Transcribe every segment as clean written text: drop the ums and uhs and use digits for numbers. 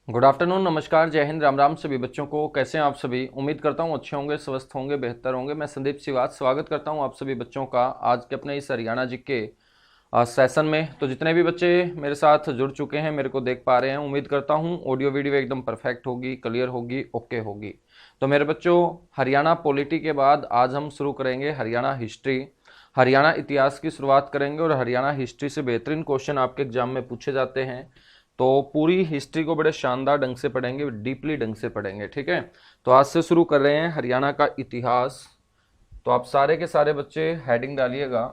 Good afternoon, नमस्कार, जय हिंद, राम राम सभी बच्चों को। कैसे हैं आप सभी? उम्मीद करता हूं अच्छे होंगे, स्वस्थ होंगे, बेहतर होंगे। मैं संदीप सिवाच स्वागत करता हूं आप सभी बच्चों का आज के अपने इस हरियाणा जी के सेशन में। तो जितने भी बच्चे मेरे साथ जुड़ चुके हैं, मेरे को देख पा रहे हैं, उम्मीद करता हूं ऑडियो वीडियो एकदम परफेक्ट होगी, क्लियर होगी, ओके होगी। तो मेरे बच्चों, हरियाणा पॉलिटी के बाद आज हम शुरू करेंगे हरियाणा हिस्ट्री, हरियाणा इतिहास की शुरुआत करेंगे। और हरियाणा हिस्ट्री से बेहतरीन क्वेश्चन आपके एग्जाम में पूछे जाते हैं। तो पूरी हिस्ट्री को बड़े शानदार ढंग से पढ़ेंगे, डीपली ढंग से पढ़ेंगे, ठीक है। तो आज से शुरू कर रहे हैं हरियाणा का इतिहास। तो आप सारे के सारे बच्चे हेडिंग डालिएगा।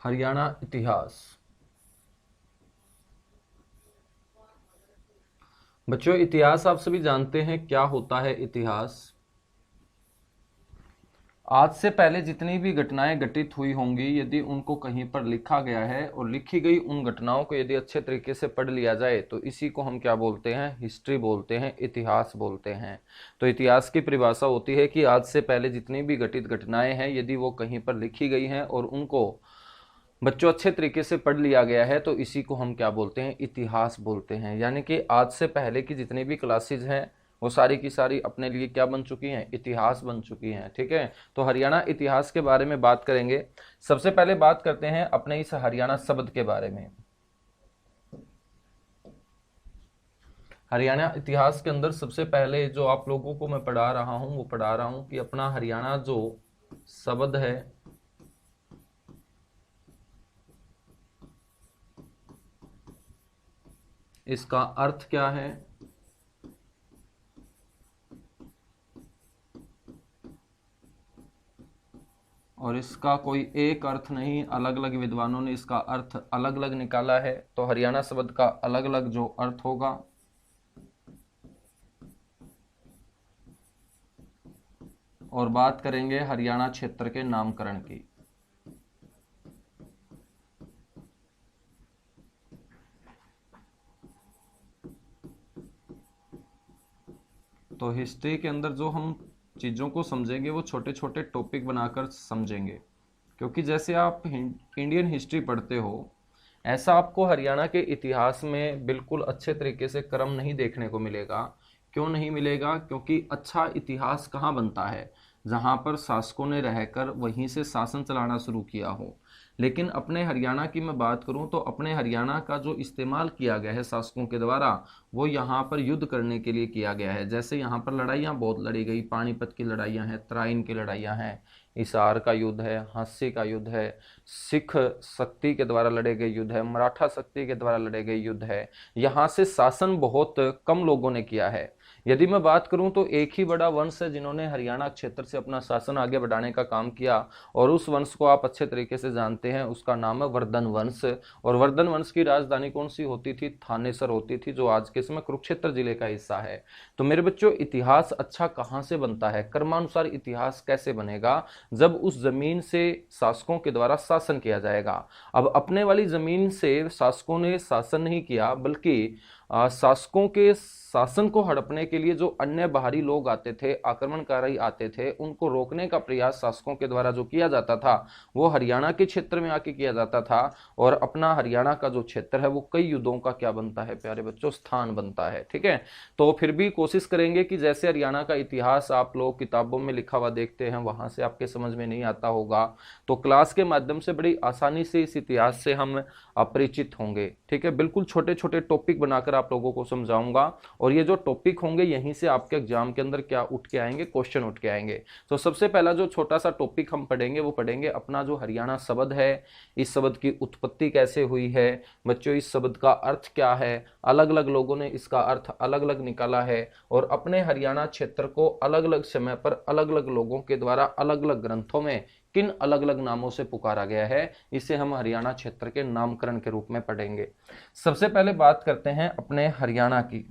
हरियाणा इतिहास। बच्चों, इतिहास आप सभी जानते हैं क्या होता है। इतिहास आज से पहले जितनी भी घटनाएं घटित हुई होंगी, यदि उनको कहीं पर लिखा गया है और लिखी गई उन घटनाओं को यदि अच्छे तरीके से पढ़ लिया जाए तो इसी को हम क्या बोलते हैं? हिस्ट्री बोलते हैं, इतिहास बोलते हैं। तो इतिहास की परिभाषा होती है कि आज से पहले जितनी भी घटित घटनाएं हैं, यदि वो कहीं पर लिखी गई हैं और उनको बच्चों अच्छे तरीके से पढ़ लिया गया है तो इसी को हम क्या बोलते हैं? इतिहास बोलते हैं। यानी कि आज से पहले की जितनी भी क्लासेज हैं वो सारी की सारी अपने लिए क्या बन चुकी हैं? इतिहास बन चुकी हैं, ठीक है। तो हरियाणा इतिहास के बारे में बात करेंगे। सबसे पहले बात करते हैं अपने इस हरियाणा शब्द के बारे में। हरियाणा इतिहास के अंदर सबसे पहले जो आप लोगों को मैं पढ़ा रहा हूं वो पढ़ा रहा हूं कि अपना हरियाणा जो शब्द है, इसका अर्थ क्या है। और इसका कोई एक अर्थ नहीं, अलग अलग विद्वानों ने इसका अर्थ अलग अलग निकाला है। तो हरियाणा शब्द का अलग अलग जो अर्थ होगा। और बात करेंगे हरियाणा क्षेत्र के नामकरण की। तो हिस्ट्री के अंदर जो हम चीज़ों को समझेंगे वो छोटे छोटे टॉपिक बनाकर समझेंगे, क्योंकि जैसे आप इंडियन हिस्ट्री पढ़ते हो ऐसा आपको हरियाणा के इतिहास में बिल्कुल अच्छे तरीके से क्रम नहीं देखने को मिलेगा। क्यों नहीं मिलेगा? क्योंकि अच्छा इतिहास कहाँ बनता है? जहाँ पर शासकों ने रहकर वहीं से शासन चलाना शुरू किया हो। लेकिन अपने हरियाणा की मैं बात करूं तो अपने हरियाणा का जो इस्तेमाल किया गया है शासकों के द्वारा, वो यहाँ पर युद्ध करने के लिए किया गया है। जैसे यहाँ पर लड़ाइयाँ बहुत लड़ी गई, पानीपत की लड़ाइयाँ हैं, तराइन की लड़ाइयाँ हैं, हिसार का युद्ध है, हांसी का युद्ध है, सिख शक्ति के द्वारा लड़े गए युद्ध है, मराठा शक्ति के द्वारा लड़े गए युद्ध है। यहाँ से शासन बहुत कम लोगों ने किया है। यदि मैं बात करूं तो एक ही बड़ा वंश है जिन्होंने हरियाणा क्षेत्र से अपना शासन आगे बढ़ाने का काम किया, और उस वंश को आप अच्छे तरीके से जानते हैं, उसका नाम है वर्धन वंश। और वर्धन वंश की राजधानी कौन सी होती थी? थानेसर होती थी, जो आज के समय कुरुक्षेत्र जिले का हिस्सा है। तो मेरे बच्चों, इतिहास अच्छा कहाँ से बनता है? क्रमानुसार इतिहास कैसे बनेगा? जब उस जमीन से शासकों के द्वारा शासन किया जाएगा। अब अपने वाली जमीन से शासकों ने शासन नहीं किया, बल्कि शासकों के शासन को हड़पने के लिए जो अन्य बाहरी लोग आते थे, आक्रमणकारी आते थे, उनको रोकने का प्रयास शासकों के द्वारा जो किया जाता था वो हरियाणा के क्षेत्र में आके किया जाता था। और अपना हरियाणा का जो क्षेत्र है वो कई युद्धों का क्या बनता है प्यारे बच्चों? स्थान बनता है, ठीक है। तो फिर भी कोशिश करेंगे कि जैसे हरियाणा का इतिहास आप लोग किताबों में लिखा हुआ देखते हैं, वहां से आपके समझ में नहीं आता होगा, तो क्लास के माध्यम से बड़ी आसानी से इस इतिहास से हम अपरिचित होंगे, ठीक है। बिल्कुल छोटे छोटे टॉपिक बनाकर आप लोगों को समझाऊंगा, और ये जो टॉपिक होंगे यहीं से आपके एग्जाम के अंदर क्या उठ के आएंगे? क्वेश्चन उठ के आएंगे। तो सबसे पहला जो छोटा सा टॉपिक हम पढ़ेंगे वो पढ़ेंगे अपना जो हरियाणा शब्द है, इस शब्द की उत्पत्ति कैसे हुई है। बच्चों, इस शब्द का अर्थ क्या है? अलग अलग लोगों ने इसका अर्थ अलग अलग निकाला है, और अपने हरियाणा क्षेत्र को अलग अलग समय पर अलग अलग लोगों के द्वारा अलग अलग ग्रंथों में किन अलग अलग नामों से पुकारा गया है, इसे हम हरियाणा क्षेत्र के नामकरण के रूप में पढ़ेंगे। सबसे पहले बात करते हैं अपने हरियाणा की।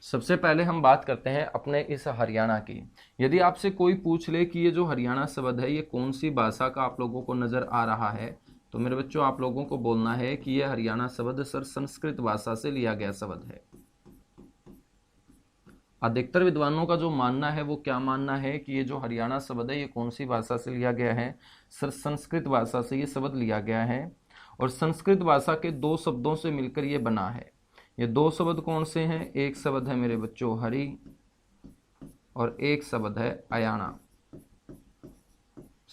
सबसे पहले हम बात करते हैं अपने इस हरियाणा की। यदि आपसे कोई पूछ ले कि ये जो हरियाणा शब्द है ये कौन सी भाषा का आप लोगों को नजर आ रहा है, तो मेरे बच्चों आप लोगों को बोलना है कि ये हरियाणा शब्द सर संस्कृत भाषा से लिया गया शब्द है। अधिकतर विद्वानों का जो मानना है वो क्या मानना है कि ये जो हरियाणा शब्द है ये कौन सी भाषा से लिया गया है, सर संस्कृत भाषा से ये शब्द लिया गया है। और संस्कृत भाषा के दो शब्दों से मिलकर ये बना है। ये दो शब्द कौन से हैं, एक शब्द है मेरे बच्चों हरि और एक शब्द है अयाना।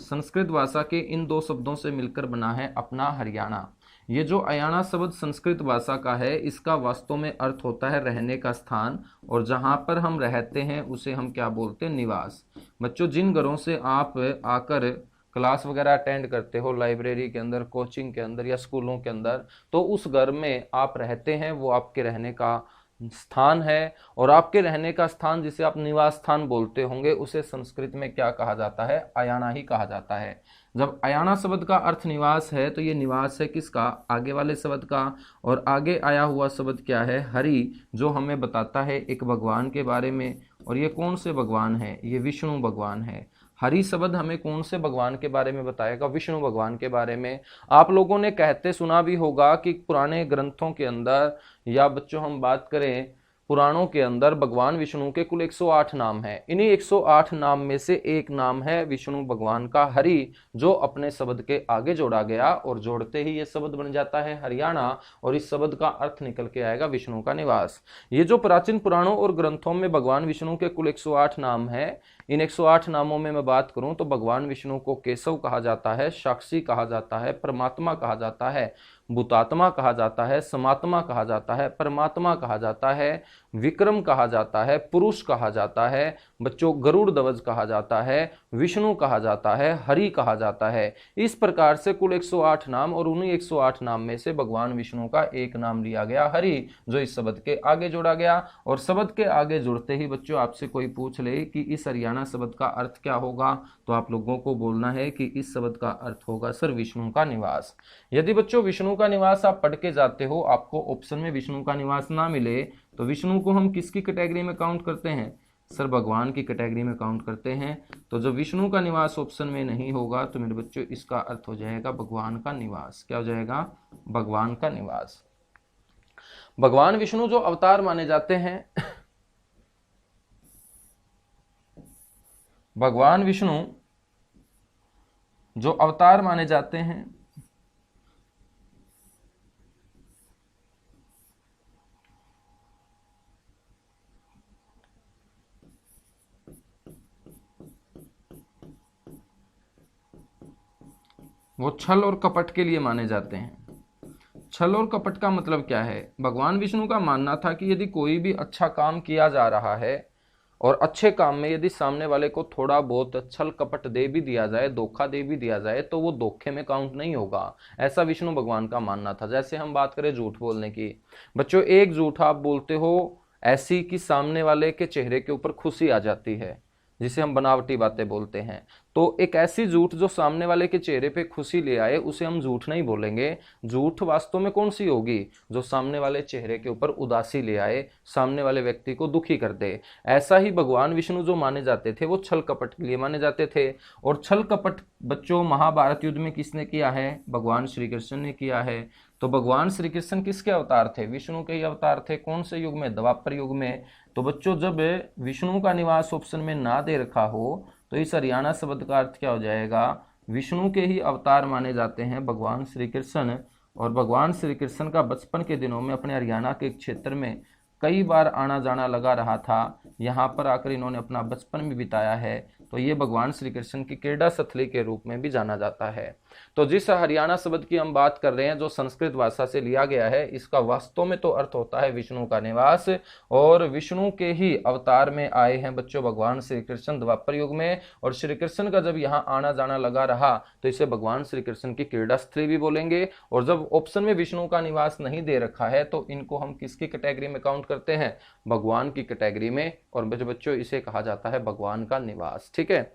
संस्कृत भाषा के इन दो शब्दों से मिलकर बना है अपना हरियाणा। ये जो अयाना शब्द संस्कृत भाषा का है इसका वास्तव में अर्थ होता है रहने का स्थान, और जहाँ पर हम रहते हैं उसे हम क्या बोलते हैं, निवास। बच्चों जिन घरों से आप आकर क्लास वगैरह अटेंड करते हो, लाइब्रेरी के अंदर, कोचिंग के अंदर या स्कूलों के अंदर, तो उस घर में आप रहते हैं वो आपके रहने का स्थान है। और आपके रहने का स्थान जिसे आप निवास स्थान बोलते होंगे उसे संस्कृत में क्या कहा जाता है, अयाना ही कहा जाता है। जब अयाना शब्द का अर्थ निवास है तो ये निवास है किसका, आगे वाले शब्द का। और आगे आया हुआ शब्द क्या है, हरि, जो हमें बताता है एक भगवान के बारे में। और ये कौन से भगवान है, ये विष्णु भगवान है। हरि शब्द हमें कौन से भगवान के बारे में बताएगा, विष्णु भगवान के बारे में। आप लोगों ने कहते सुना भी होगा कि पुराने ग्रंथों के अंदर, या बच्चों हम बात करें पुराणों के अंदर, भगवान विष्णु के कुल 108 नाम हैं। इन्हीं 108 नाम में से एक नाम है विष्णु भगवान का हरि, जो अपने शब्द के आगे जोड़ा गया और जोड़ते ही ये शब्द बन जाता है हरियाणा। और इस शब्द का अर्थ निकल के आएगा विष्णु का निवास। ये जो प्राचीन पुराणों और ग्रंथों में भगवान विष्णु के कुल 108 नाम है, इन 108 नामों में मैं बात करूं तो भगवान विष्णु को केशव कहा जाता है, साक्षी कहा जाता है, परमात्मा कहा जाता है, भूतात्मा कहा जाता है, समात्मा कहा जाता है, परमात्मा कहा जाता है, विक्रम कहा जाता है, पुरुष कहा जाता है, बच्चों गरुड़ ध्वज कहा जाता है, विष्णु कहा जाता है, हरि कहा जाता है। इस प्रकार से कुल 108 नाम, और उन्हीं 108 नाम में से भगवान विष्णु का एक नाम लिया गया हरि, जो इस शब्द के आगे जोड़ा गया। और शब्द के आगे जुड़ते ही बच्चों आपसे कोई पूछ ले कि इस हरियाणा शब्द का अर्थ क्या होगा, तो आप लोगों को बोलना है कि इस शब्द का अर्थ होगा सर विष्णु का निवास। यदि बच्चों विष्णु का निवास आप पढ़ के जाते हो, आपको ऑप्शन में विष्णु का निवास ना मिले, तो विष्णु को हम किसकी कैटेगरी में काउंट करते हैं, सर भगवान की कैटेगरी में काउंट करते हैं। तो जब विष्णु का निवास ऑप्शन में नहीं होगा तो मेरे बच्चों इसका अर्थ हो जाएगा भगवान का निवास। क्या हो जाएगा, भगवान का निवास। भगवान विष्णु जो अवतार माने जाते हैं, भगवान विष्णु जो अवतार माने जाते हैं, वो छल और कपट के लिए माने जाते हैं। छल और कपट का मतलब क्या है, भगवान विष्णु का मानना था कि यदि कोई भी अच्छा काम किया जा रहा है और अच्छे काम में यदि सामने वाले को थोड़ा बहुत छल कपट दे भी दिया जाए, धोखा दे भी दिया जाए, तो वो धोखे में काउंट नहीं होगा। ऐसा विष्णु भगवान का मानना था। जैसे हम बात करें झूठ बोलने की, बच्चों एक झूठ आप बोलते हो ऐसी कि सामने वाले के चेहरे के ऊपर खुशी आ जाती है, जिसे हम बनावटी बातें बोलते हैं। तो एक ऐसी झूठ जो सामने वाले के चेहरे पे खुशी ले आए उसे हम झूठ नहीं बोलेंगे। झूठ वास्तव में कौन सी होगी, जो सामने वाले चेहरे के ऊपर उदासी ले आए, सामने वाले व्यक्ति को दुखी कर दे। ऐसा ही भगवान विष्णु जो माने जाते थे वो छल कपट के लिए माने जाते थे। और छल कपट बच्चों महाभारत युद्ध में किसने किया है, भगवान श्री कृष्ण ने किया है। तो भगवान श्री कृष्ण किसके अवतार थे, विष्णु के ही अवतार थे। कौन से युग में, द्वापर युग में। तो बच्चों जब विष्णु का निवास ऑप्शन में ना दे रखा हो तो इस हरियाणा शब्द का अर्थ क्या हो जाएगा, विष्णु के ही अवतार माने जाते हैं भगवान श्री कृष्ण। और भगवान श्री कृष्ण का बचपन के दिनों में अपने हरियाणा के क्षेत्र में कई बार आना जाना लगा रहा था। यहाँ पर आकर इन्होंने अपना बचपन भी बिताया है। तो ये भगवान श्री कृष्ण की क्रीड़ा स्थली के रूप में भी जाना जाता है। तो जिस हरियाणा शब्द की हम बात कर रहे हैं जो संस्कृत भाषा से लिया गया है, इसका वास्तव में तो अर्थ होता है विष्णु का निवास। और विष्णु के ही अवतार में आए हैं बच्चों भगवान श्री कृष्ण द्वापर युग में। और श्री कृष्ण का जब यहाँ आना जाना लगा रहा तो इसे भगवान श्री कृष्ण की क्रीड़ा स्थली भी बोलेंगे। और जब ऑप्शन में विष्णु का निवास नहीं दे रखा है तो इनको हम किसकी कैटेगरी में काउंट करते हैं, भगवान की कैटेगरी में। और बच्चों इसे कहा जाता है भगवान का निवास। ठीक है,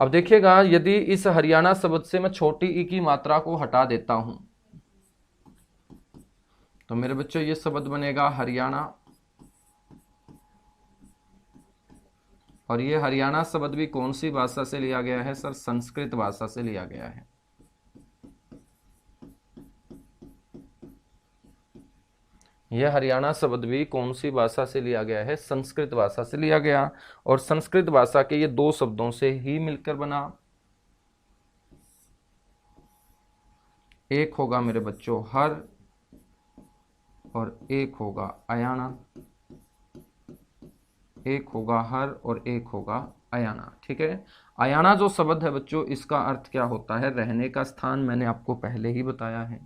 अब देखिएगा, यदि इस हरियाणा शब्द से मैं छोटी ई की मात्रा को हटा देता हूं तो मेरे बच्चों ये शब्द बनेगा हरियाणा। और ये हरियाणा शब्द भी कौन सी भाषा से लिया गया है सर? संस्कृत भाषा से लिया गया है। यह हरियाणा शब्द भी कौन सी भाषा से लिया गया है? संस्कृत भाषा से लिया गया। और संस्कृत भाषा के ये दो शब्दों से ही मिलकर बना। एक होगा मेरे बच्चों हर और एक होगा अयाना। एक होगा हर और एक होगा अयाना। ठीक है। अयाना जो शब्द है बच्चों, इसका अर्थ क्या होता है? रहने का स्थान। मैंने आपको पहले ही बताया है।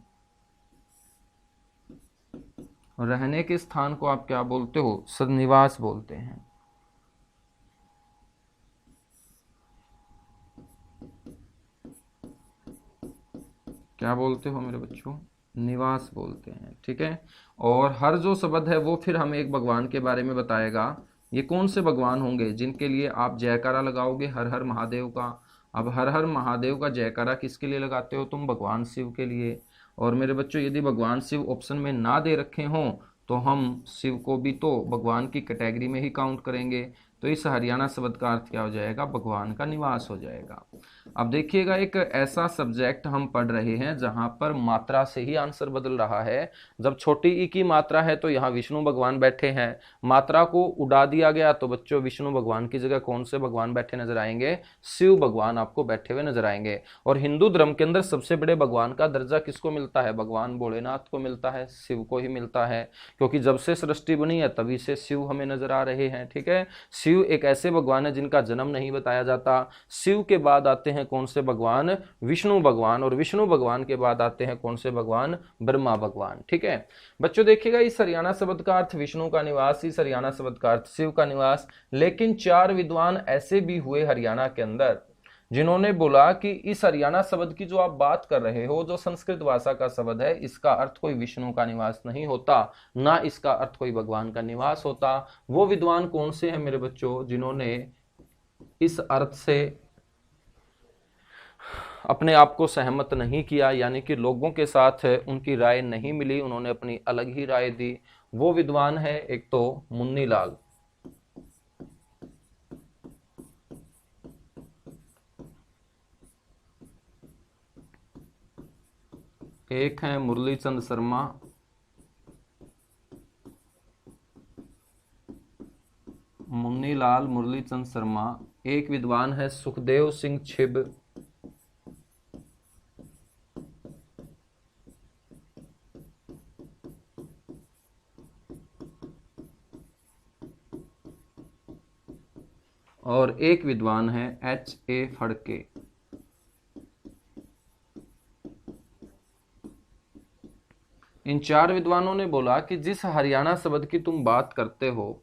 रहने के स्थान को आप क्या बोलते हो? सन्निवास बोलते हैं। क्या बोलते हो मेरे बच्चों? निवास बोलते हैं। ठीक है। और हर जो शब्द है वो फिर हमें एक भगवान के बारे में बताएगा। ये कौन से भगवान होंगे जिनके लिए आप जयकारा लगाओगे? हर हर महादेव का। अब हर हर महादेव का जयकारा किसके लिए लगाते हो तुम? भगवान शिव के लिए। और मेरे बच्चों यदि भगवान शिव ऑप्शन में ना दे रखे हों तो हम शिव को भी तो भगवान की कैटेगरी में ही काउंट करेंगे। तो इस हरियाणा शब्द का अर्थ क्या हो जाएगा? भगवान का निवास हो जाएगा। अब देखिएगा, एक ऐसा सब्जेक्ट हम पढ़ रहे हैं जहां पर मात्रा से ही आंसर बदल रहा है। जब छोटी ई की मात्रा है तो यहाँ विष्णु भगवान बैठे हैं। मात्रा को उड़ा दिया गया तो बच्चों विष्णु भगवान की जगह कौन से भगवान बैठे नजर आएंगे? शिव भगवान आपको बैठे हुए नजर आएंगे। और हिंदू धर्म के अंदर सबसे बड़े भगवान का दर्जा किसको मिलता है? भगवान भोलेनाथ को मिलता है, शिव को ही मिलता है। क्योंकि जब से सृष्टि बनी है तभी से शिव हमें नजर आ रहे हैं। ठीक है। शिव एक ऐसे भगवान है जिनका जन्म नहीं बताया जाता। शिव के बाद आते हैं कौन से भगवान? विष्णु भगवान। और विष्णु भगवान के बाद आते हैं कौन से भगवान? ब्रह्मा भगवान। ठीक है बच्चों, देखिएगा इस हरियाणा शब्द का अर्थ विष्णु का निवास, इस हरियाणा शब्द का अर्थ शिव का निवास। लेकिन 4 विद्वान ऐसे भी हुए हरियाणा के अंदर जिन्होंने बोला कि इस हरियाणा शब्द की जो आप बात कर रहे हो, जो संस्कृत भाषा का शब्द है, इसका अर्थ कोई विष्णु का निवास नहीं होता, ना इसका अर्थ कोई भगवान का निवास होता। वो विद्वान कौन से हैं मेरे बच्चों जिन्होंने इस अर्थ से अपने आप को सहमत नहीं किया, यानी कि लोगों के साथ उनकी राय नहीं मिली, उन्होंने अपनी अलग ही राय दी? वो विद्वान है एक तो मुन्नीलाल, एक है मुरलीचंद शर्मा, मुन्नीलाल मुरलीचंद शर्मा। एक विद्वान है सुखदेव सिंह छिब। और एक विद्वान है H.A. फड़के। इन 4 विद्वानों ने बोला कि जिस हरियाणा शब्द की तुम बात करते हो,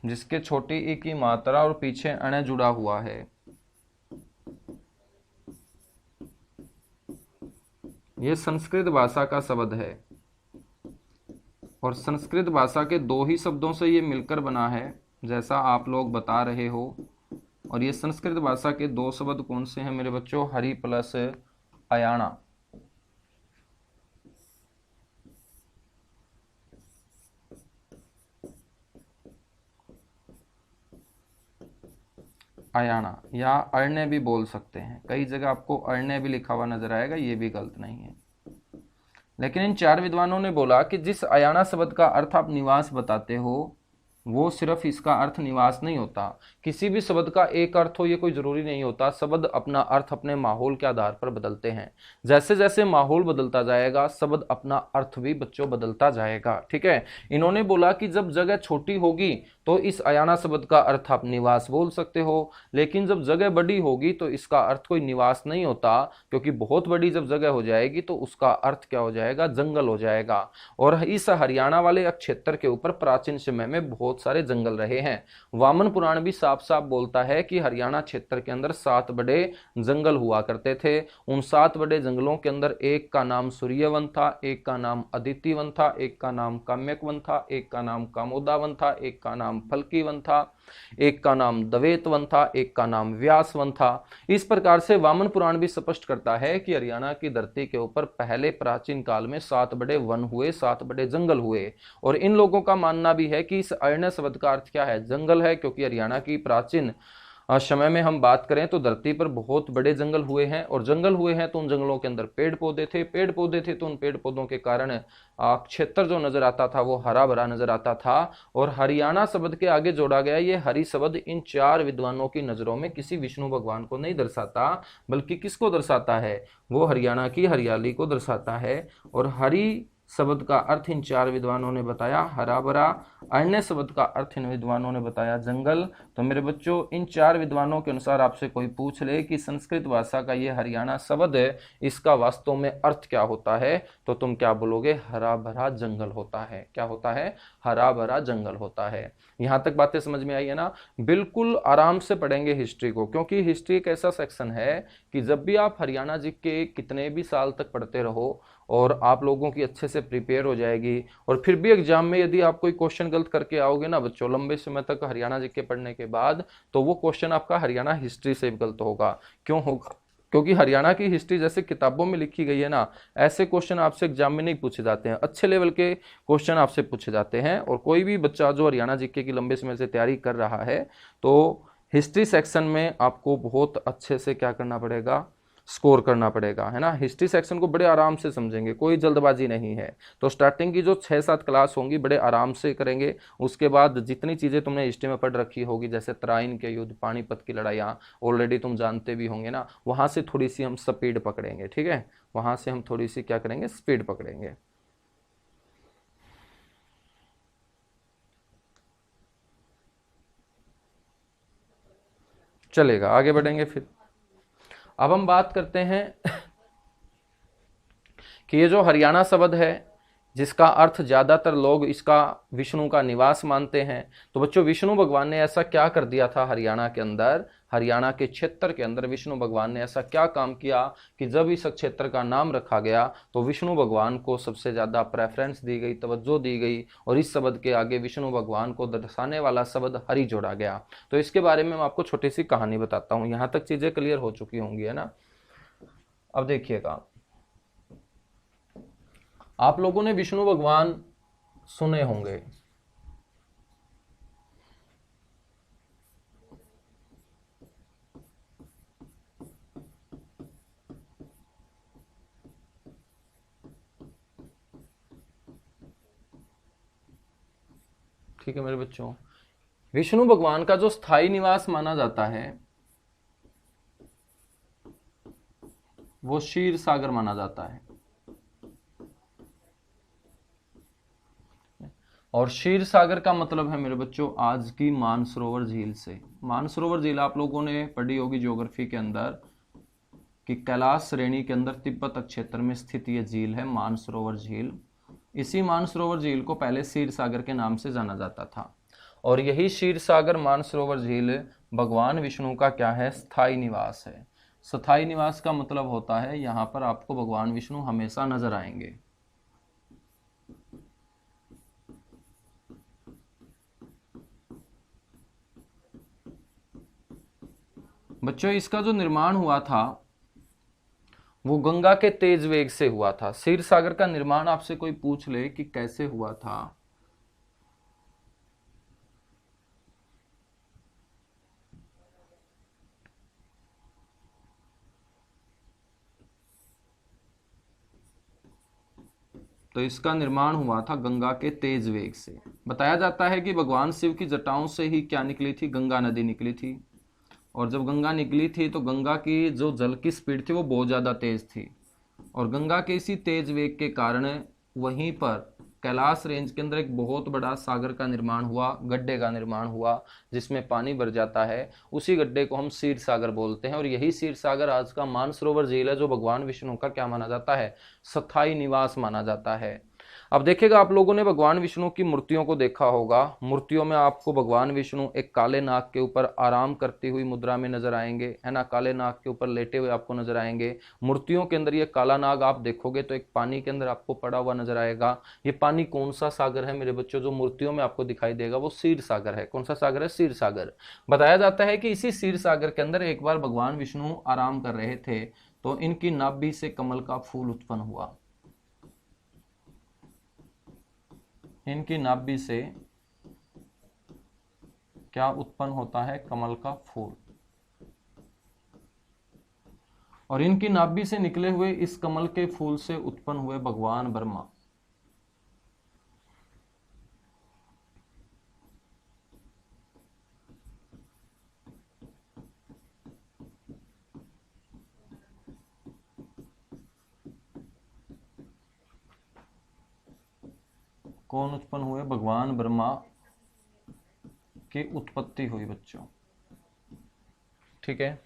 जिसके छोटी ई की मात्रा और पीछे अण जुड़ा हुआ है, यह संस्कृत भाषा का शब्द है। और संस्कृत भाषा के 2 ही शब्दों से ये मिलकर बना है, जैसा आप लोग बता रहे हो। और ये संस्कृत भाषा के 2 शब्द कौन से हैं मेरे बच्चों? हरि प्लस अयाना। अयाना या अरण्य भी बोल सकते हैं। कई जगह आपको अरण्य भी लिखा हुआ नजर आएगा, ये भी गलत नहीं है। लेकिन इन 4 विद्वानों ने बोला कि जिस अयाना शब्द का अर्थ आप निवास बताते हो, वो सिर्फ इसका अर्थ निवास नहीं होता। किसी भी शब्द का एक अर्थ हो ये कोई जरूरी नहीं होता। शब्द अपना अर्थ अपने माहौल के आधार पर बदलते हैं। जैसे जैसे माहौल बदलता जाएगा शब्द अपना अर्थ भी बच्चों बदलता जाएगा। ठीक है। इन्होंने बोला कि जब जगह छोटी होगी तो इस अयाना शब्द का अर्थ आप निवास बोल सकते हो, लेकिन जब जगह बड़ी होगी तो इसका अर्थ कोई निवास नहीं होता, क्योंकि बहुत बड़ी जब जगह हो जाएगी तो उसका अर्थ क्या हो जाएगा? जंगल हो जाएगा। और इस हरियाणा वाले क्षेत्र के ऊपर प्राचीन समय में बहुत सारे जंगल रहे हैं। वामन पुराण भी साफ साफ बोलता है कि हरियाणा क्षेत्र के अंदर 7 बड़े जंगल हुआ करते थे। उन 7 बड़े जंगलों के अंदर एक का नाम सूर्यवन था, एक का नाम अदिति वन था, एक का नाम काम्यक वन था, एक का नाम कामोदा वन था, एक का नाम फलकी वन था, एक का नाम दवेत वन था, एक का नाम व्यास वन था। इस प्रकार से वामन पुराण भी स्पष्ट करता है कि हरियाणा की धरती के ऊपर पहले प्राचीन काल में 7 बड़े वन हुए, 7 बड़े जंगल हुए। और इन लोगों का मानना भी है कि इस अरण्य अरण्य शब्द का अर्थ क्या है? जंगल है, क्योंकि हरियाणा की प्राचीन समय में हम बात करें तो धरती पर बहुत बड़े जंगल हुए हैं, और जंगल हुए हैं तो उन जंगलों के अंदर पेड़ पौधे थे, पेड़ पौधे थे तो उन पेड़ पौधों के कारण क्षेत्र जो नजर आता था वो हरा भरा नजर आता था। और हरियाणा शब्द के आगे जोड़ा गया ये हरि शब्द इन चार विद्वानों की नजरों में किसी विष्णु भगवान को नहीं दर्शाता, बल्कि किसको दर्शाता है? वो हरियाणा की हरियाली को दर्शाता है। और हरि शब्द का अर्थ इन चार विद्वानों ने बताया हरा भरा, अन्य शब्द का अर्थ इन विद्वानों ने बताया जंगल। तो मेरे बच्चों, इन चार विद्वानों के अनुसार आपसे कोई पूछ ले कि संस्कृत भाषा का ये हरियाणा शब्द है, इसका वास्तव में अर्थ क्या होता है, तो तुम क्या बोलोगे? हरा भरा जंगल होता है। क्या होता है? हरा भरा जंगल होता है। यहां तक बातें समझ में आई है ना? बिल्कुल आराम से पढ़ेंगे हिस्ट्री को, क्योंकि हिस्ट्री एक ऐसा सेक्शन है कि जब भी आप हरियाणा जी के कितने भी साल तक पढ़ते रहो और आप लोगों की अच्छे से प्रिपेयर हो जाएगी, और फिर भी एग्जाम में यदि आप कोई क्वेश्चन गलत करके आओगे ना बच्चों लंबे समय तक हरियाणा जी के पढ़ने के बाद, तो वो क्वेश्चन आपका हरियाणा हिस्ट्री से गलत होगा। क्यों होगा? क्योंकि हरियाणा की हिस्ट्री जैसे किताबों में लिखी गई है ना, ऐसे क्वेश्चन आपसे एग्जाम में नहीं पूछे जाते हैं, अच्छे लेवल के क्वेश्चन आपसे पूछे जाते हैं। और कोई भी बच्चा जो हरियाणा जीके की लंबे समय से तैयारी कर रहा है, तो हिस्ट्री सेक्शन में आपको बहुत अच्छे से क्या करना पड़ेगा? स्कोर करना पड़ेगा, है ना। हिस्ट्री सेक्शन को बड़े आराम से समझेंगे, कोई जल्दबाजी नहीं है। तो स्टार्टिंग की जो 6-7 क्लास होंगी बड़े आराम से करेंगे। उसके बाद जितनी चीज़ें तुमने हिस्ट्री में पढ़ रखी होगी, जैसे तराइन के युद्ध, पानीपत की लड़ाइयाँ ऑलरेडी तुम जानते भी होंगे ना, वहाँ से थोड़ी सी हम स्पीड पकड़ेंगे, ठीक है। वहाँ से हम थोड़ी सी क्या करेंगे? स्पीड पकड़ेंगे। चलेगा, आगे बढ़ेंगे फिर। अब हम बात करते हैं कि ये जो हरियाणा शब्द है, जिसका अर्थ ज्यादातर लोग इसका विष्णु का निवास मानते हैं, तो बच्चों विष्णु भगवान ने ऐसा क्या कर दिया था हरियाणा के अंदर, हरियाणा के क्षेत्र के अंदर विष्णु भगवान ने ऐसा क्या काम किया कि जब इस क्षेत्र का नाम रखा गया तो विष्णु भगवान को सबसे ज्यादा प्रेफरेंस दी गई, तवज्जो दी गई, और इस शब्द के आगे विष्णु भगवान को दर्शाने वाला शब्द हरि जोड़ा गया। तो इसके बारे में मैं आपको छोटी सी कहानी बताता हूं, यहां तक चीजें क्लियर हो चुकी होंगी, है ना। अब देखिएगा, आप लोगों ने विष्णु भगवान सुने होंगे, ठीक है मेरे बच्चों। विष्णु भगवान का जो स्थायी निवास माना जाता है वो क्षीर सागर माना जाता है। और क्षीर सागर का मतलब है मेरे बच्चों आज की मानसरोवर झील से। मानसरोवर झील आप लोगों ने पढ़ी होगी ज्योग्राफी के अंदर कि कैलाश श्रेणी के अंदर तिब्बत क्षेत्र में स्थित ये झील है मानसरोवर झील। इसी मानसरोवर झील को पहले क्षीर सागर के नाम से जाना जाता था, और यही क्षीर सागर मानसरोवर झील भगवान विष्णु का क्या है? स्थायी निवास है। स्थायी निवास का मतलब होता है यहाँ पर आपको भगवान विष्णु हमेशा नजर आएंगे। बच्चों इसका जो निर्माण हुआ था वो गंगा के तेज वेग से हुआ था। क्षीर सागर का निर्माण आपसे कोई पूछ ले कि कैसे हुआ था, तो इसका निर्माण हुआ था गंगा के तेज वेग से। बताया जाता है कि भगवान शिव की जटाओं से ही क्या निकली थी? गंगा नदी निकली थी। और जब गंगा निकली थी तो गंगा की जो जल की स्पीड थी वो बहुत ज़्यादा तेज थी, और गंगा के इसी तेज वेग के कारण वहीं पर कैलाश रेंज के अंदर एक बहुत बड़ा सागर का निर्माण हुआ, गड्ढे का निर्माण हुआ, जिसमें पानी भर जाता है। उसी गड्ढे को हम क्षीर सागर बोलते हैं, और यही क्षीर सागर आज का मानसरोवर झील है, जो भगवान विष्णु का क्या माना जाता है? स्थायी निवास माना जाता है। अब देखिएगा, आप लोगों ने भगवान विष्णु की मूर्तियों को देखा होगा। मूर्तियों में आपको भगवान विष्णु एक काले नाग के ऊपर आराम करती हुई मुद्रा में नजर आएंगे, है ना। काले नाग के ऊपर लेटे हुए आपको नजर आएंगे। मूर्तियों के अंदर ये काला नाग आप देखोगे तो एक पानी के अंदर आपको पड़ा हुआ नजर आएगा। ये पानी कौन सा सागर है मेरे बच्चों? जो मूर्तियों में आपको दिखाई देगा वो क्षीर सागर है। कौन सा सागर है? क्षीर सागर। बताया जाता है कि इसी क्षीर सागर के अंदर एक बार भगवान विष्णु आराम कर रहे थे तो इनकी नाभि से कमल का फूल उत्पन्न हुआ। इनकी नाभि से क्या उत्पन्न होता है? कमल का फूल। और इनकी नाभि से निकले हुए इस कमल के फूल से उत्पन्न हुए भगवान ब्रह्मा। कौन उत्पन्न हुए? भगवान ब्रह्मा की उत्पत्ति हुई बच्चों। ठीक है,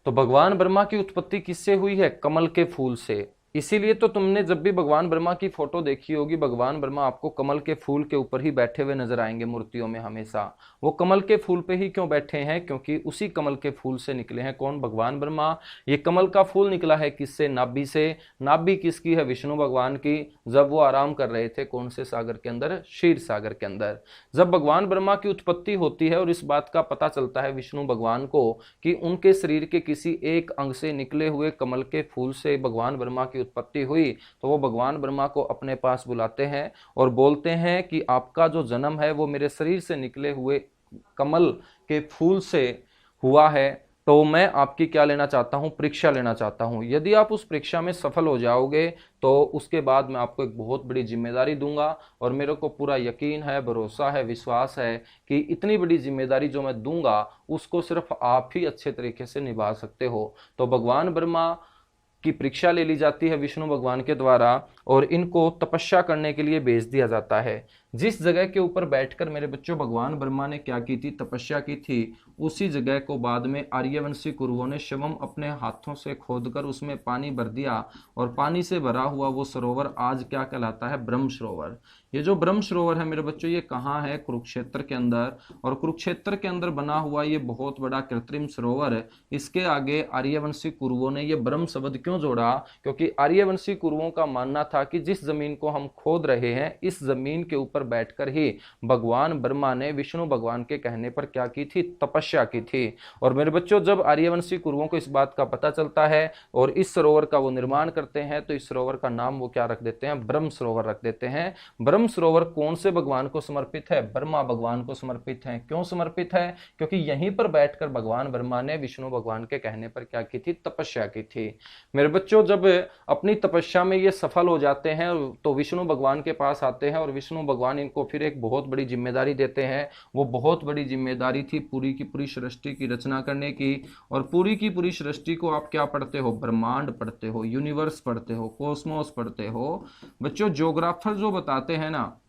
तो भगवान ब्रह्मा की उत्पत्ति किससे हुई है? कमल के फूल से। इसीलिए तो तुमने जब भी भगवान ब्रह्मा की फोटो देखी होगी, भगवान ब्रह्मा आपको कमल के फूल के ऊपर ही बैठे हुए नजर आएंगे मूर्तियों में हमेशा। वो कमल के फूल पे ही क्यों बैठे हैं? क्योंकि उसी कमल के फूल से निकले हैं कौन? भगवान ब्रह्मा। ये कमल का फूल निकला है किससे? नाभि से। नाभि किसकी है? विष्णु भगवान की। जब वो आराम कर रहे थे कौन से सागर के अंदर? क्षीर सागर के अंदर। जब भगवान ब्रह्मा की उत्पत्ति होती है और इस बात का पता चलता है विष्णु भगवान को कि उनके शरीर के किसी एक अंग से निकले हुए कमल के फूल से भगवान ब्रह्मा की उत्पत्ति हुई, तो वो भगवान ब्रह्मा को अपने पास बुलाते हैं और बोलते हैं कि आपका जो जन्म है वो मेरे शरीर से निकले हुए कमल के फूल से हुआ है, तो मैं आपकी क्या लेना चाहता हूं? परीक्षा लेना चाहता हूं। यदि आप उस परीक्षा में सफल हो जाओगे तो उसके बाद मैं आपको एक बहुत बड़ी जिम्मेदारी दूंगा, और मेरे को पूरा यकीन है, भरोसा है, विश्वास है कि इतनी बड़ी जिम्मेदारी जो मैं दूंगा उसको सिर्फ आप ही अच्छे तरीके से निभा सकते हो। तो भगवान ब्रह्मा की परीक्षा ले ली जाती है विष्णु भगवान के द्वारा और इनको तपस्या करने के लिए भेज दिया जाता है। जिस जगह के ऊपर बैठकर मेरे बच्चों भगवान ब्रह्मा ने क्या की थी? तपस्या की थी, उसी जगह को बाद में आर्यवंशी कुरुओं ने शिवम अपने हाथों से खोदकर उसमें पानी भर दिया, और पानी से भरा हुआ वो सरोवर आज क्या कहलाता है? ब्रह्म सरोवर। ये जो ब्रह्म सरोवर है मेरे बच्चों, ये कहाँ है? कुरुक्षेत्र के अंदर। और कुरुक्षेत्र के अंदर बना हुआ ये बहुत बड़ा कृत्रिम सरोवर है। इसके आगे आर्यवंशी कुरुओं ने ये ब्रह्म शब्द क्यों जोड़ा? क्योंकि आर्यवंशी कुरुओं का मानना था कि जिस जमीन को हम खोद रहे हैं, इस जमीन के ऊपर बैठकर ही भगवान ब्रह्मा ने विष्णु भगवान के कहने पर क्या की थी? तपस्या की थी। और मेरे बच्चों जब आर्यवंशी कुरुओं को इस बात का पता चलता है और इस सरोवर का वो निर्माण करते हैं, तो इस सरोवर का नाम वो क्या रख देते हैं? ब्रह्म सरोवर रख देते हैं। ब्रह्म सरोवर कौन से भगवान को समर्पित है? ब्रह्मा भगवान को समर्पित है। क्यों समर्पित है? क्योंकि यहीं पर बैठकर भगवान ब्रह्मा ने विष्णु भगवान के कहने पर क्या की थी? तपस्या की थी। मेरे बच्चों जब अपनी तपस्या में ये सफल हो जाते हैं तो विष्णु भगवान के पास आते हैं और विष्णु भगवान इनको फिर एक बहुत बड़ी जिम्मेदारी देते हैं। वो बहुत बड़ी जिम्मेदारी थी पूरी की पूरी सृष्टि की रचना करने की। और पूरी की पूरी सृष्टि को आप क्या पढ़ते हो? ब्रह्मांड पढ़ते हो, यूनिवर्स पढ़ते हो, कॉस्मोस पढ़ते हो। बच्चों ज्योग्राफर जो बताते हैं ना,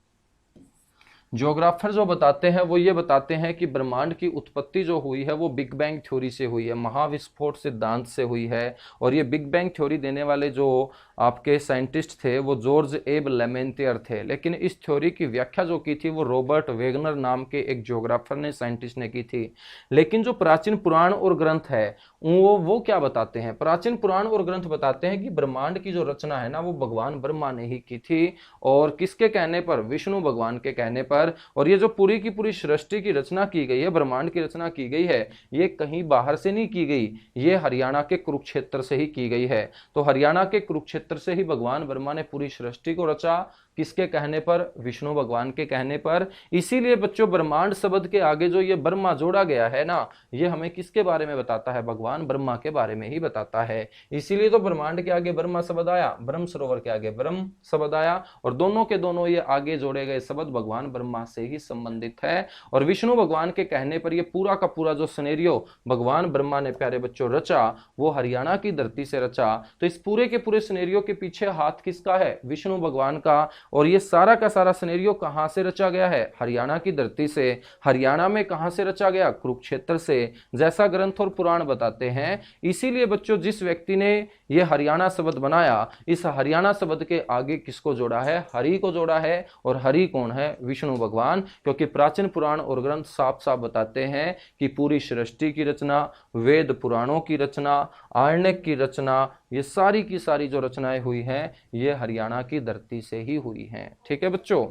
ज्योग्राफर जो बताते हैं वो ये बताते हैं कि ब्रह्मांड की उत्पत्ति जो हुई है वो बिग बैंग थ्योरी से हुई है, महाविस्फोट सिद्धांत से हुई है। और ये बिग बैंग थ्योरी देने वाले जो आपके साइंटिस्ट थे वो जॉर्ज एब लेमेंटियर थे, लेकिन इस थ्योरी की व्याख्या जो की थी वो रॉबर्ट वेगनर नाम के एक ज्योग्राफर ने, साइंटिस्ट ने की थी। लेकिन जो प्राचीन पुराण और ग्रंथ है वो क्या बताते हैं? प्राचीन पुराण और ग्रंथ बताते हैं कि ब्रह्मांड की जो रचना है ना वो भगवान ब्रह्मा ने ही की थी। और किसके कहने पर? विष्णु भगवान के कहने पर। और ये जो पूरी की पूरी सृष्टि की रचना की गई है, ब्रह्मांड की रचना की गई है, ये कहीं बाहर से नहीं की गई, ये हरियाणा के कुरुक्षेत्र से ही की गई है। तो हरियाणा के कुरुक्षेत्र से ही भगवान ब्रह्मा ने पूरी सृष्टि को रचा। किसके कहने पर? विष्णु भगवान के कहने पर। इसीलिए बच्चों ब्रह्मांड शब्द के आगे जो ये ब्रह्मा जोड़ा गया है ना, ये हमें किसके बारे में बताता है? भगवान ब्रह्मा के बारे में ही बताता है। इसीलिए तो ब्रह्मांड के आगे ब्रह्मा शब्द आया, ब्रह्म सरोवर के आगे ब्रह्म शब्द आया, और दोनों के दोनों ये आगे जोड़े गए शब्द भगवान ब्रह्मा से ही संबंधित है। और विष्णु भगवान के कहने पर ये पूरा का पूरा जो सिनेरियो भगवान ब्रह्मा ने प्यारे बच्चों रचा, वो हरियाणा की धरती से रचा। तो इस पूरे के पूरे सिनेरियो के पीछे हाथ किसका है? विष्णु भगवान का। और ये सारा का सारा सिनेरियो कहां से रचा गया है? हरियाणा की धरती से। हरियाणा में कहां से रचा गया? कुरुक्षेत्र से, जैसा ग्रंथ और पुराण बताते हैं। इसीलिए बच्चों जिस व्यक्ति ने ये हरियाणा शब्द बनाया, इस हरियाणा शब्द के आगे किसको जोड़ा है? हरि को जोड़ा है। और हरि कौन है? विष्णु भगवान। क्योंकि प्राचीन पुराण और ग्रंथ साफ साफ बताते हैं कि पूरी सृष्टि की रचना, वेद पुराणों की रचना, आरण्यक की रचना, ये सारी की सारी जो रचनाएं हुई हैं ये हरियाणा की धरती से ही हुई हैं। ठीक है बच्चों,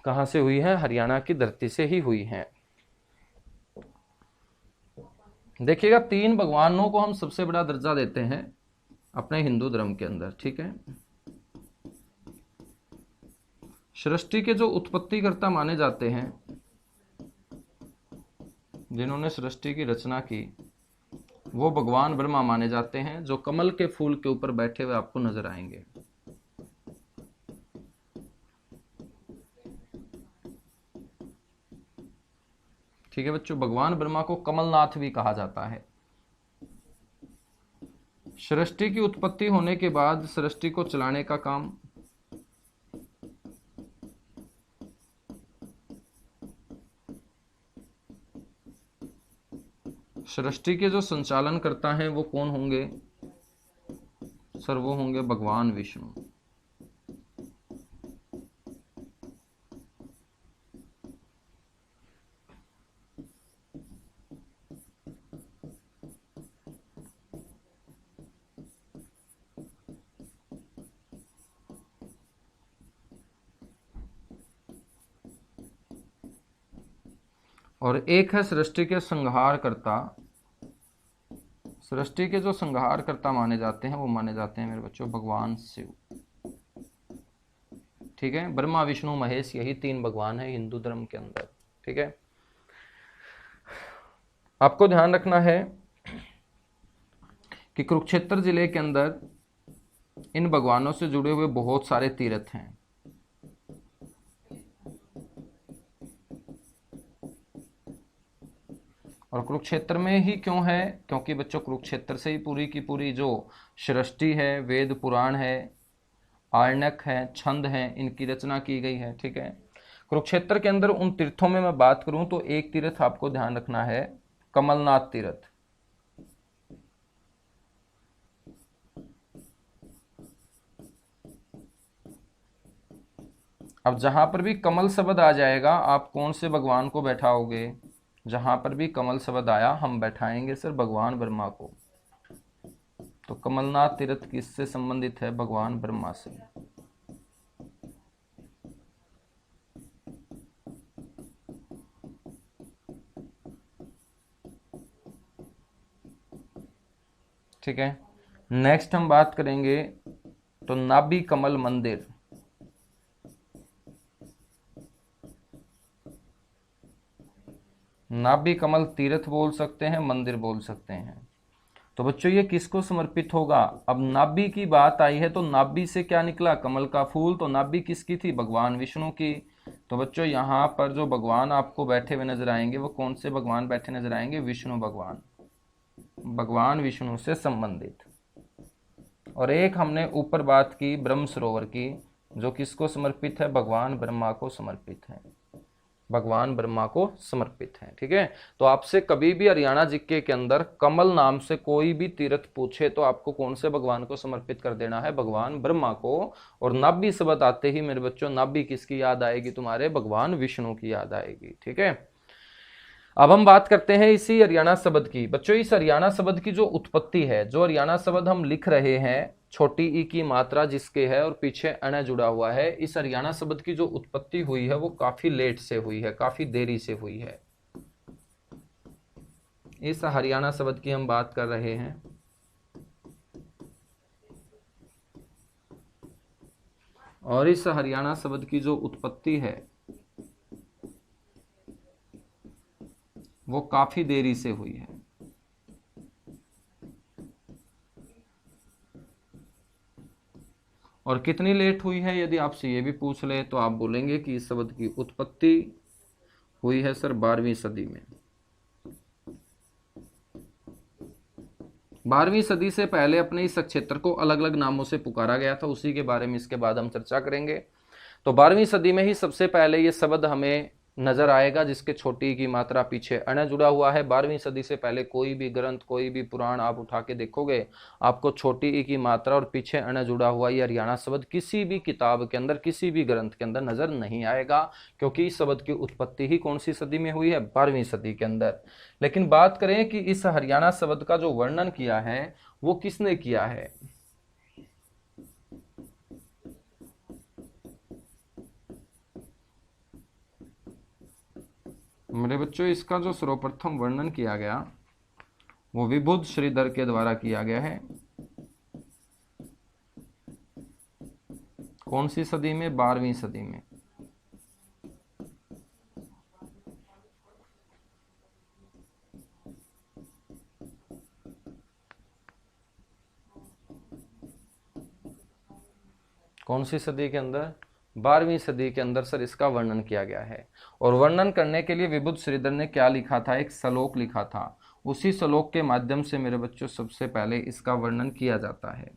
कहां से हुई है? हरियाणा की धरती से ही हुई हैं। देखिएगा 3 भगवानों को हम सबसे बड़ा दर्जा देते हैं अपने हिंदू धर्म के अंदर। ठीक है, सृष्टि के जो उत्पत्तिकर्ता माने जाते हैं जिन्होंने सृष्टि की रचना की वो भगवान ब्रह्मा माने जाते हैं, जो कमल के फूल के ऊपर बैठे हुए आपको नजर आएंगे। ठीक है बच्चों, भगवान ब्रह्मा को कमलनाथ भी कहा जाता है। सृष्टि की उत्पत्ति होने के बाद सृष्टि को चलाने का काम सृष्टि के जो संचालन करता है वो कौन होंगे सर? वो होंगे भगवान विष्णु। और एक है सृष्टि के संहारकर्ता। सृष्टि के जो संहारकर्ता माने जाते हैं वो माने जाते हैं मेरे बच्चों भगवान शिव। ठीक है, ब्रह्मा विष्णु महेश, यही 3 भगवान है हिंदू धर्म के अंदर। ठीक है, आपको ध्यान रखना है कि कुरुक्षेत्र जिले के अंदर इन भगवानों से जुड़े हुए बहुत सारे तीर्थ हैं। और कुरुक्षेत्र में ही क्यों है? क्योंकि बच्चों कुरुक्षेत्र से ही पूरी की पूरी जो सृष्टि है, वेद पुराण है, आरण्यक है, छंद है, इनकी रचना की गई है। ठीक है, कुरुक्षेत्र के अंदर उन तीर्थों में मैं बात करूं तो एक तीर्थ आपको ध्यान रखना है, कमलनाथ तीर्थ। अब जहां पर भी कमल शब्द आ जाएगा आप कौन से भगवान को बैठाओगे? जहां पर भी कमल शब्द आया हम बैठाएंगे सर भगवान ब्रह्मा को। तो कमलनाथ तीर्थ किससे संबंधित है? भगवान ब्रह्मा से। ठीक है, नेक्स्ट हम बात करेंगे तो नाभि कमल मंदिर। नाभि कमल तीर्थ बोल सकते हैं, मंदिर बोल सकते हैं। तो बच्चों ये किसको समर्पित होगा? अब नाभि की बात आई है तो नाभि से क्या निकला? कमल का फूल। तो नाभि किसकी थी? भगवान विष्णु की। तो बच्चों यहाँ पर जो भगवान आपको बैठे हुए नजर आएंगे वो कौन से भगवान बैठे नजर आएंगे? विष्णु भगवान, भगवान विष्णु से संबंधित। और एक हमने ऊपर बात की ब्रह्म सरोवर की, जो किसको समर्पित है? भगवान ब्रह्मा को समर्पित है, भगवान ब्रह्मा को समर्पित है। ठीक है, तो आपसे कभी भी हरियाणा जीके के अंदर कमल नाम से कोई भी तीर्थ पूछे तो आपको कौन से भगवान को समर्पित कर देना है? भगवान ब्रह्मा को। और नाभि शब्द आते ही मेरे बच्चों नाभि किसकी याद आएगी? तुम्हारे भगवान विष्णु की याद आएगी। ठीक है, अब हम बात करते हैं इसी हरियाणा शब्द की। बच्चों इस हरियाणा शब्द की जो उत्पत्ति है, जो हरियाणा शब्द हम लिख रहे हैं, छोटी ई की मात्रा जिसके है और पीछे अण जुड़ा हुआ है, इस हरियाणा शब्द की जो उत्पत्ति हुई है वो काफी लेट से हुई है, काफी देरी से हुई है। इस हरियाणा शब्द की हम बात कर रहे हैं। और इस हरियाणा शब्द की जो उत्पत्ति है वो काफी देरी से हुई है। और कितनी लेट हुई है यदि आपसे ये भी पूछ ले तो आप बोलेंगे कि इस शब्द की उत्पत्ति हुई है सर 12वीं सदी में। 12वीं सदी से पहले अपने इस क्षेत्र को अलग अलग नामों से पुकारा गया था, उसी के बारे में इसके बाद हम चर्चा करेंगे। तो 12वीं सदी में ही सबसे पहले ये शब्द हमें नजर आएगा जिसके छोटी की मात्रा पीछे अण जुड़ा हुआ है। 12वीं सदी से पहले कोई भी ग्रंथ, कोई भी पुराण आप उठा के देखोगे आपको छोटी ई की मात्रा और पीछे अण जुड़ा हुआ ये हरियाणा शब्द किसी भी किताब के अंदर, किसी भी ग्रंथ के अंदर नजर नहीं आएगा, क्योंकि इस शब्द की उत्पत्ति ही कौन सी सदी में हुई है? 12वीं सदी के अंदर। लेकिन बात करें कि इस हरियाणा शब्द का जो वर्णन किया है वो किसने किया है? मेरे बच्चों इसका जो सर्वप्रथम वर्णन किया गया वो विबुध श्रीधर के द्वारा किया गया है। कौन सी सदी में? 12वीं सदी में। कौन सी सदी के अंदर? 12वीं सदी के अंदर सर इसका वर्णन किया गया है। और वर्णन करने के लिए विबुध श्रीधर ने क्या लिखा था? एक श्लोक लिखा था। उसी श्लोक के माध्यम से मेरे बच्चों सबसे पहले इसका वर्णन किया जाता है।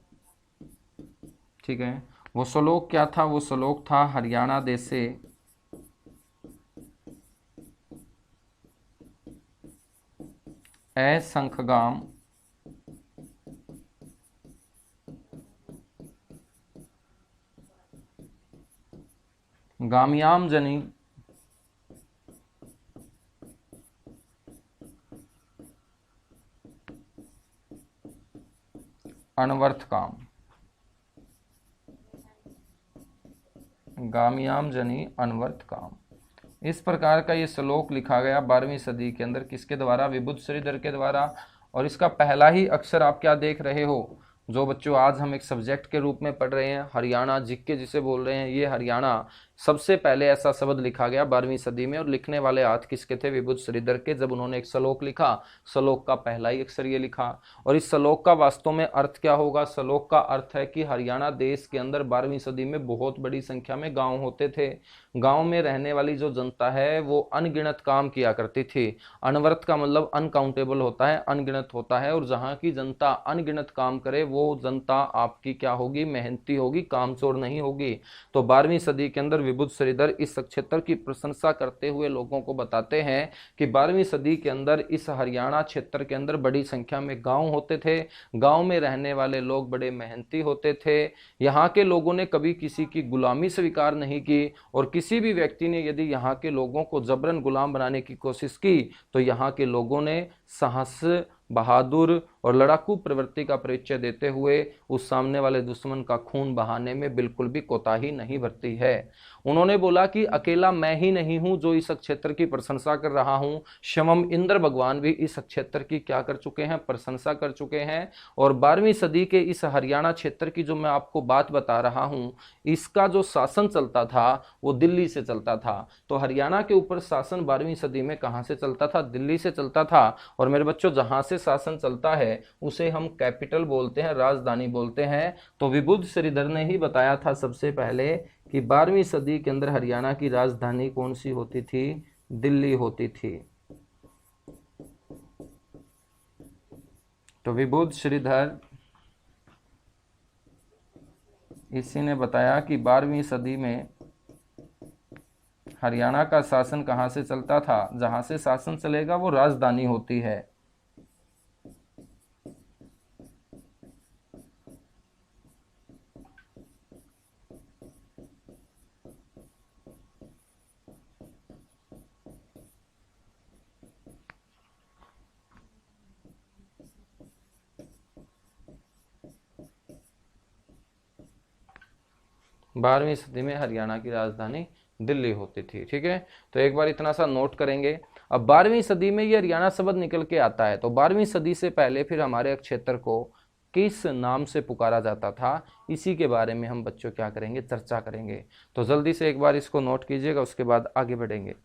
ठीक है, वो श्लोक क्या था? वो श्लोक था हरियाणा देशे असंख्यगाम गाम्याम जनी अनवर्थ काम, गाम्याम जनी अनवर्थ काम। इस प्रकार का ये श्लोक लिखा गया 12वीं सदी के अंदर, किसके द्वारा? विबुध श्रीधर के द्वारा। और इसका पहला ही अक्षर आप क्या देख रहे हो? जो बच्चों आज हम एक सब्जेक्ट के रूप में पढ़ रहे हैं, हरियाणा जीके जिसे बोल रहे हैं, ये हरियाणा सबसे पहले ऐसा शब्द लिखा गया 12वीं सदी में। और लिखने वाले हाथ किसके थे? विबुध श्रीधर के। जब उन्होंने एक श्लोक लिखा, श्लोक का पहला ही अक्षर ये लिखा। और इस श्लोक का वास्तव में अर्थ क्या होगा? श्लोक का अर्थ है कि हरियाणा देश के अंदर 12वीं सदी में बहुत बड़ी संख्या में गांव होते थे। गांव में रहने वाली जो जनता है वो अनगिनत काम किया करती थी। अनवर्थ का मतलब अनकाउंटेबल होता है, अनगिनत होता है। और जहां की जनता अनगिनत काम करे वो जनता आपकी क्या होगी? मेहनती होगी, कामचोर नहीं होगी। तो 12वीं सदी के अंदर विबुध श्रीधर इस क्षेत्र की प्रशंसा करते हुए लोगों को बताते हैं कि 12वीं सदी के अंदर इस हरियाणा क्षेत्र के अंदर बड़ी संख्या में गांव होते थे। गांव में रहने वाले लोग बड़े मेहनती होते थे। यहाँ के लोगों ने कभी किसी की गुलामी स्वीकार नहीं की। और किसी भी व्यक्ति ने यदि यहाँ के लोगों को जबरन गुलाम बनाने की कोशिश की तो यहाँ के लोगों ने साहस, बहादुर और लड़ाकू प्रवृत्ति का परिचय देते हुए उस सामने वाले दुश्मन का खून बहाने में बिल्कुल भी कोताही नहीं बरती है। उन्होंने बोला कि अकेला मैं ही नहीं हूं जो इस क्षेत्र की प्रशंसा कर रहा हूं, स्वयं इंद्र भगवान भी इस क्षेत्र की क्या कर चुके हैं? प्रशंसा कर चुके हैं। और 12वीं सदी के इस हरियाणा क्षेत्र की जो मैं आपको बात बता रहा हूं, इसका जो शासन चलता था वो दिल्ली से चलता था। तो हरियाणा के ऊपर शासन 12वीं सदी में कहां से चलता था? दिल्ली से चलता था। और मेरे बच्चों जहां से शासन चलता है उसे हम कैपिटल बोलते हैं, राजधानी बोलते हैं। तो विबुध श्रीधर ने ही बताया था सबसे पहले कि 12वीं सदी के अंदर हरियाणा की राजधानी कौन सी होती थी? दिल्ली होती थी। तो विबुध श्रीधर इसी ने बताया कि 12वीं सदी में हरियाणा का शासन कहां से चलता था? जहां से शासन चलेगा वो राजधानी होती है। बारहवीं सदी में हरियाणा की राजधानी दिल्ली होती थी। ठीक है, तो एक बार इतना सा नोट करेंगे। अब 12वीं सदी में ये हरियाणा शब्द निकल के आता है। तो 12वीं सदी से पहले फिर हमारे क्षेत्र को किस नाम से पुकारा जाता था, इसी के बारे में हम बच्चों क्या करेंगे? चर्चा करेंगे। तो जल्दी से एक बार इसको नोट कीजिएगा, उसके बाद आगे बढ़ेंगे।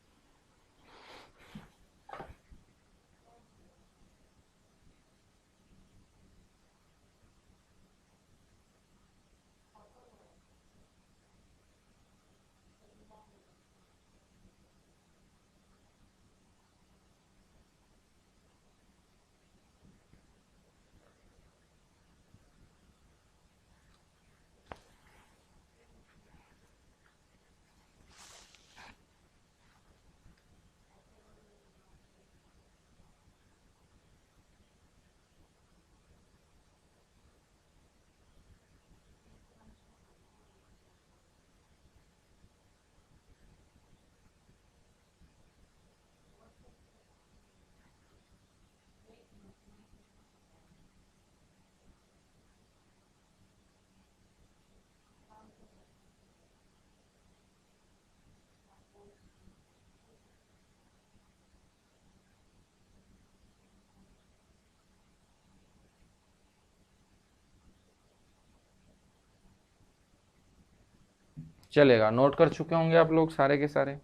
चलेगा, नोट कर चुके होंगे आप लोग सारे के सारे।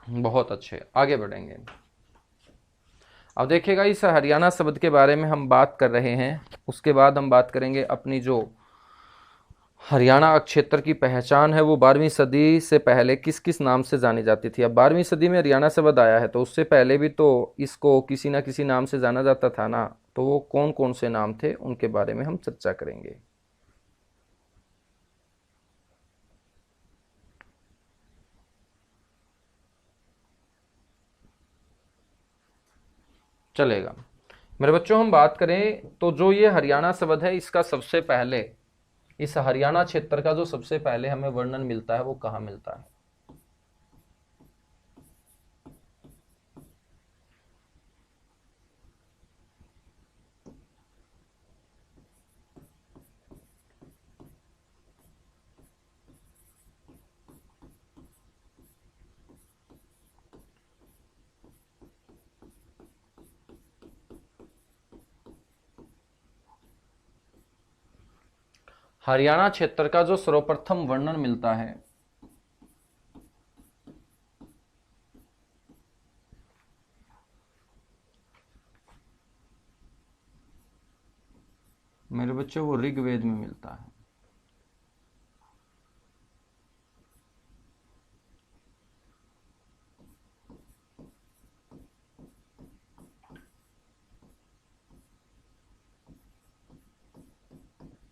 बहुत अच्छे, आगे बढ़ेंगे। अब देखिएगा, इस हरियाणा शब्द के बारे में हम बात कर रहे हैं, उसके बाद हम बात करेंगे अपनी जो हरियाणा क्षेत्र की पहचान है वो 12वीं सदी से पहले किस किस नाम से जानी जाती थी। अब 12वीं सदी में हरियाणा शब्द आया है, तो उससे पहले भी तो इसको किसी ना किसी नाम से जाना जाता था ना। तो वो कौन कौन से नाम थे उनके बारे में हम चर्चा करेंगे। चलेगा। मेरे बच्चों, हम बात करें तो जो ये हरियाणा शब्द है, इसका सबसे पहले, इस हरियाणा क्षेत्र का जो सबसे पहले हमें वर्णन मिलता है वो कहाँ मिलता है? हरियाणा क्षेत्र का जो सर्वप्रथम वर्णन मिलता है, मेरे बच्चों, वो ऋग्वेद में मिलता है।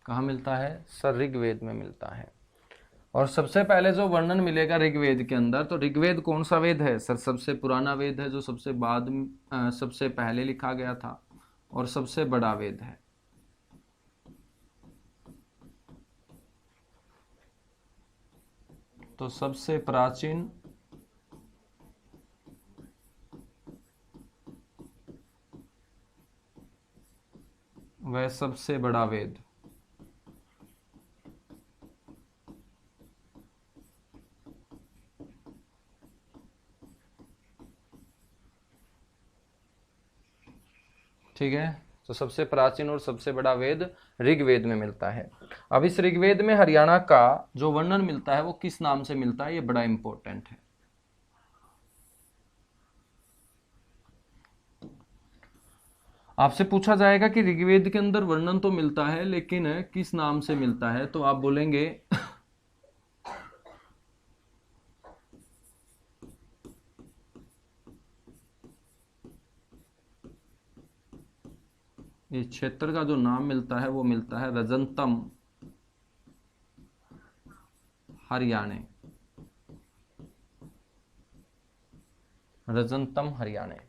कहाँ मिलता है सर? ऋग्वेद में मिलता है। और सबसे पहले जो वर्णन मिलेगा ऋग्वेद के अंदर, तो ऋग्वेद कौन सा वेद है सर? सबसे पुराना वेद है, जो सबसे बाद में सबसे पहले लिखा गया था, और सबसे बड़ा वेद है। तो सबसे प्राचीन वह सबसे बड़ा वेद। ठीक है, तो सबसे प्राचीन और सबसे बड़ा वेद ऋग्वेद में मिलता है। अब इस ऋग्वेद में हरियाणा का जो वर्णन मिलता है वो किस नाम से मिलता है, ये बड़ा इंपॉर्टेंट है। आपसे पूछा जाएगा कि ऋग्वेद के अंदर वर्णन तो मिलता है, लेकिन किस नाम से मिलता है, तो आप बोलेंगे इस क्षेत्र का जो नाम मिलता है वो मिलता है रजंतम हरियाणे। रजंतम हरियाणे।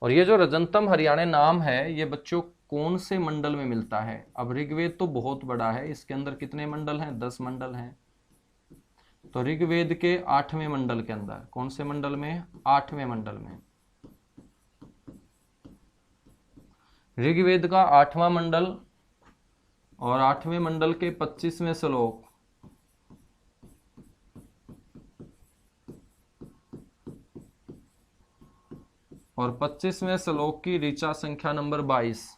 और ये जो रजंतम हरियाणे नाम है, ये बच्चों कौन से मंडल में मिलता है? अब ऋग्वेद तो बहुत बड़ा है, इसके अंदर कितने मंडल हैं? 10 मंडल हैं। तो ऋग्वेद के 8वें मंडल के अंदर, कौन से मंडल में? 8वें मंडल में। ऋग्वेद का 8वां मंडल और 8वें मंडल के 25वें श्लोक, और 25वें श्लोक की ऋचा संख्या नंबर 22।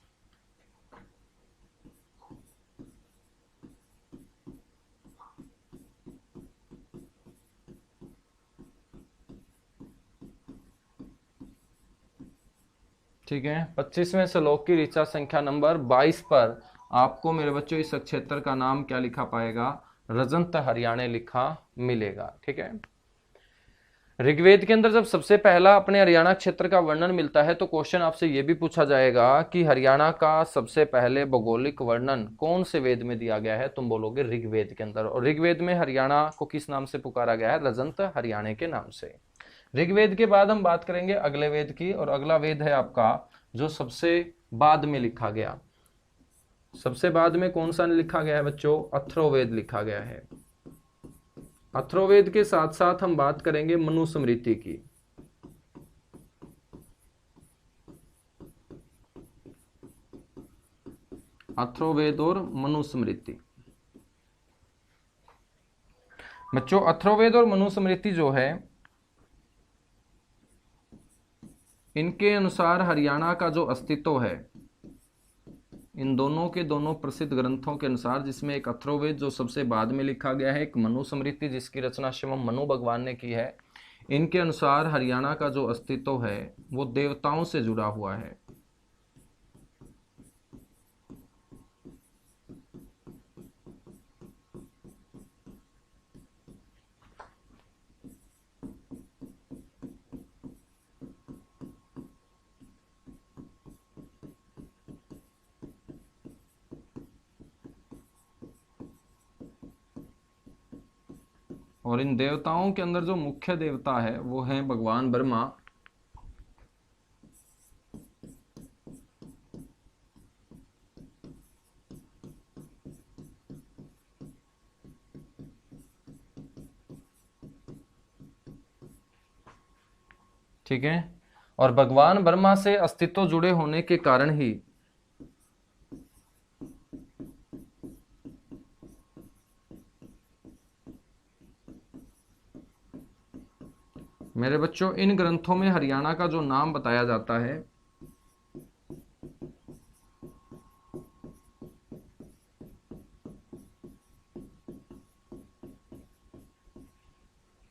ठीक है, 25वें श्लोक की ऋचा संख्या नंबर 22 पर आपको मेरे बच्चों इस क्षेत्र का नाम क्या लिखा पाएगा? रजंत हरियाणे लिखा मिलेगा। ठीक है, ऋग्वेद के अंदर जब सबसे पहला अपने हरियाणा क्षेत्र का वर्णन मिलता है, तो क्वेश्चन आपसे यह भी पूछा जाएगा कि हरियाणा का सबसे पहले भौगोलिक वर्णन कौन से वेद में दिया गया है? तुम बोलोगे ऋग्वेद के अंदर। और ऋग्वेद में हरियाणा को किस नाम से पुकारा गया है? रजंत हरियाणे के नाम से। ऋग्वेद के बाद हम बात करेंगे अगले वेद की, और अगला वेद है आपका जो सबसे बाद में लिखा गया। सबसे बाद में कौन सा लिखा गया है बच्चों? अथर्ववेद लिखा गया है। अथर्ववेद के साथ साथ हम बात करेंगे मनुस्मृति की। अथर्ववेद और मनुस्मृति। बच्चों, अथर्ववेद और मनुस्मृति जो है, इनके अनुसार हरियाणा का जो अस्तित्व है, इन दोनों के दोनों प्रसिद्ध ग्रंथों के अनुसार, जिसमें एक अथर्ववेद जो सबसे बाद में लिखा गया है, एक मनुस्मृति जिसकी रचना स्वयं मनु भगवान ने की है, इनके अनुसार हरियाणा का जो अस्तित्व है वो देवताओं से जुड़ा हुआ है। और इन देवताओं के अंदर जो मुख्य देवता है वो है भगवान ब्रह्मा। ठीक है, और भगवान ब्रह्मा से अस्तित्व जुड़े होने के कारण ही मेरे बच्चों इन ग्रंथों में हरियाणा का जो नाम बताया जाता है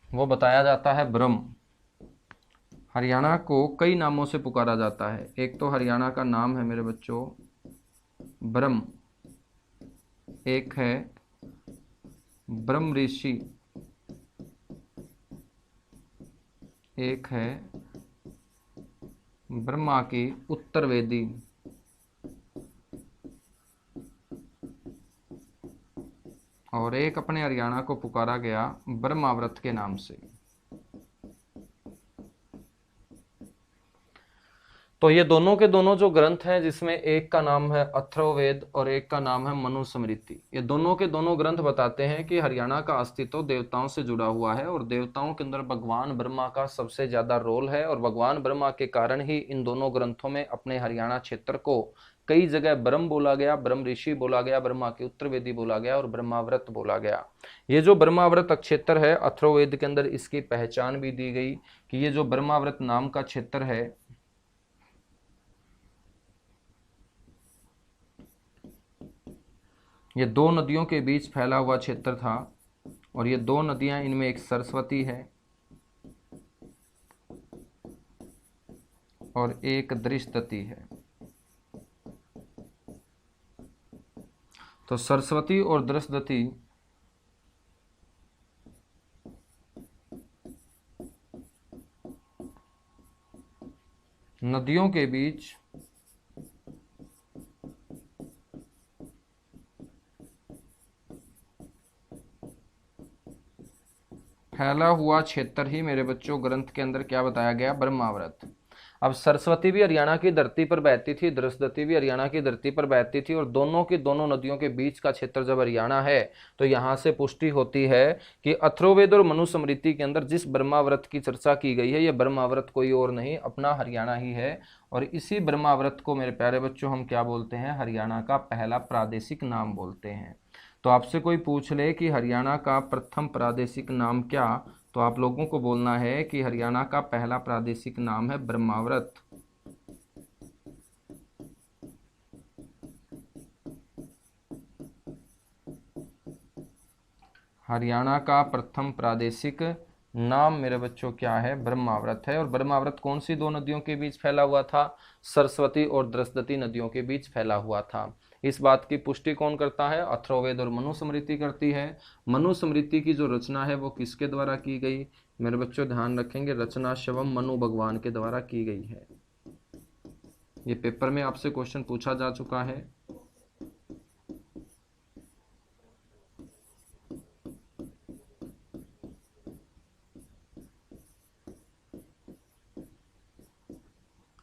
वो बताया जाता है ब्रह्म। हरियाणा को कई नामों से पुकारा जाता है। एक तो हरियाणा का नाम है मेरे बच्चों ब्रह्म, एक है ब्रह्म ऋषि, एक है ब्रह्मा की उत्तर वेदी, और एक अपने हरियाणा को पुकारा गया ब्रह्माव्रत के नाम से। तो ये दोनों के दोनों जो ग्रंथ हैं, जिसमें एक का नाम है अथर्ववेद और एक का नाम है मनुस्मृति, ये दोनों के दोनों ग्रंथ बताते हैं कि हरियाणा का अस्तित्व देवताओं से जुड़ा हुआ है और देवताओं के अंदर भगवान ब्रह्मा का सबसे ज्यादा रोल है। और भगवान ब्रह्मा के कारण ही इन दोनों ग्रंथों में अपने हरियाणा क्षेत्र को कई जगह ब्रह्म बोला गया, ब्रह्म ऋषि बोला गया, ब्रह्मा की उत्तरवेदी बोला गया और ब्रह्माव्रत बोला गया। ये जो ब्रह्माव्रत क्षेत्र है अथर्ववेद के अंदर इसकी पहचान भी दी गई कि ये जो ब्रह्माव्रत नाम का क्षेत्र है ये दो नदियों के बीच फैला हुआ क्षेत्र था, और ये दो नदियां, इनमें एक सरस्वती है और एक दृष्टति है। तो सरस्वती और दृष्टति नदियों के बीच फैला हुआ क्षेत्र ही मेरे बच्चों ग्रंथ के अंदर क्या बताया गया, ब्रह्माव्रत। अब सरस्वती भी हरियाणा की धरती पर बहती थी, दृष्टि भी हरियाणा की धरती पर बहती थी, और दोनों की दोनों नदियों के बीच का क्षेत्र जब हरियाणा है तो यहाँ से पुष्टि होती है कि अथर्ववेद और मनुस्मृति के अंदर जिस ब्रह्माव्रत की चर्चा की गई है, यह ब्रह्माव्रत कोई और नहीं अपना हरियाणा ही है। और इसी ब्रह्माव्रत को मेरे प्यारे बच्चों हम क्या बोलते हैं, हरियाणा का पहला प्रादेशिक नाम बोलते हैं। तो आपसे कोई पूछ ले कि हरियाणा का प्रथम प्रादेशिक नाम क्या, तो आप लोगों को बोलना है कि हरियाणा का पहला प्रादेशिक नाम है ब्रह्माव्रत। हरियाणा का प्रथम प्रादेशिक नाम मेरे बच्चों क्या है, ब्रह्माव्रत है। और ब्रह्माव्रत कौन सी दो नदियों के बीच फैला हुआ था, सरस्वती और दृष्टि नदियों के बीच फैला हुआ था। इस बात की पुष्टि कौन करता है, अथर्ववेद और मनुस्मृति करती है। मनुस्मृति की जो रचना है वो किसके द्वारा की गई, मेरे बच्चों ध्यान रखेंगे, रचना शिवम मनु भगवान के द्वारा की गई है। ये पेपर में आपसे क्वेश्चन पूछा जा चुका है।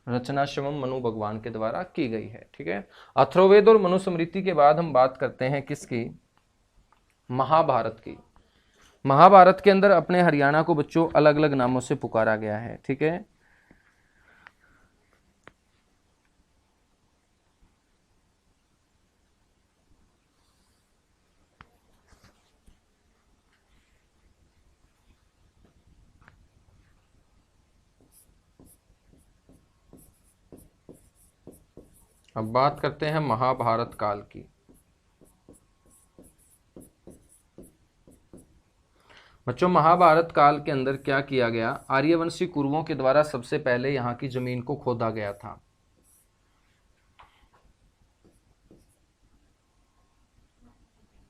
रचना शिवम मनु भगवान के द्वारा की गई है। ठीक है, अथर्ववेद और मनुस्मृति के बाद हम बात करते हैं किसकी, महाभारत की। महाभारत के अंदर अपने हरियाणा को बच्चों अलग अलग नामों से पुकारा गया है। ठीक है, अब बात करते हैं महाभारत काल की। बच्चों महाभारत काल के अंदर क्या किया गया, आर्यवंशी कुरुओं के द्वारा सबसे पहले यहाँ की जमीन को खोदा गया था।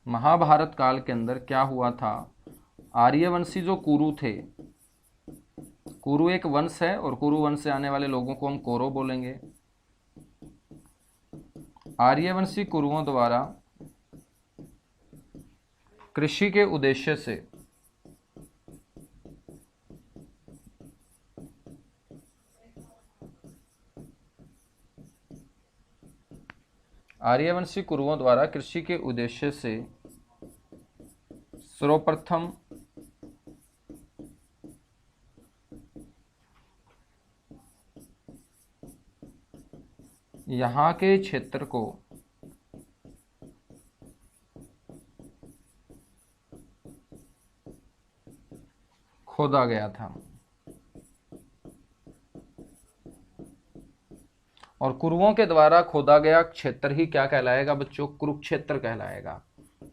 महाभारत काल के अंदर क्या हुआ था, आर्यवंशी जो कुरु थे, कुरु एक वंश है और कुरु वंश से आने वाले लोगों को हम कौरव बोलेंगे। आर्यवंशी कुरुओं द्वारा कृषि के उद्देश्य से आर्यवंशी कुरुओं द्वारा कृषि के उद्देश्य से सर्वप्रथम यहाँ के क्षेत्र को खोदा गया था और कुरुओं के द्वारा खोदा गया क्षेत्र ही क्या कहलाएगा बच्चों? कुरुक्षेत्र कहलाएगा।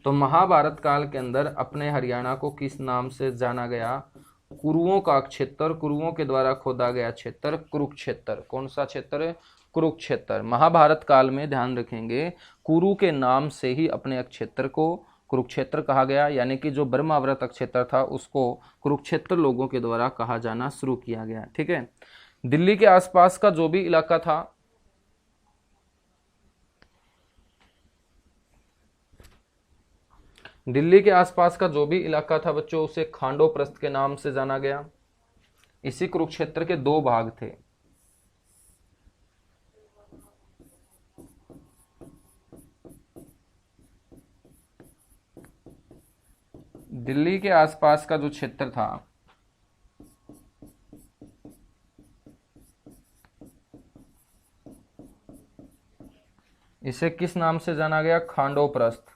तो महाभारत काल के अंदर अपने हरियाणा को किस नाम से जाना गया? कुरुओं का क्षेत्र, कुरुओं के द्वारा खोदा गया क्षेत्र कुरुक्षेत्र। कौन सा क्षेत्र? कुरुक्षेत्र। महाभारत काल में ध्यान रखेंगे कुरु के नाम से ही अपने क्षेत्र को कुरुक्षेत्र कहा गया, यानी कि जो ब्रह्मावृत क्षेत्र था उसको कुरुक्षेत्र लोगों के द्वारा कहा जाना शुरू किया गया। ठीक है। दिल्ली के आसपास का जो भी इलाका था, दिल्ली के आसपास का जो भी इलाका था बच्चों, उसे खांडोप्रस्थ के नाम से जाना गया। इसी कुरुक्षेत्र के दो भाग थे। दिल्ली के आसपास का जो क्षेत्र था इसे किस नाम से जाना गया? खांडोप्रस्थ।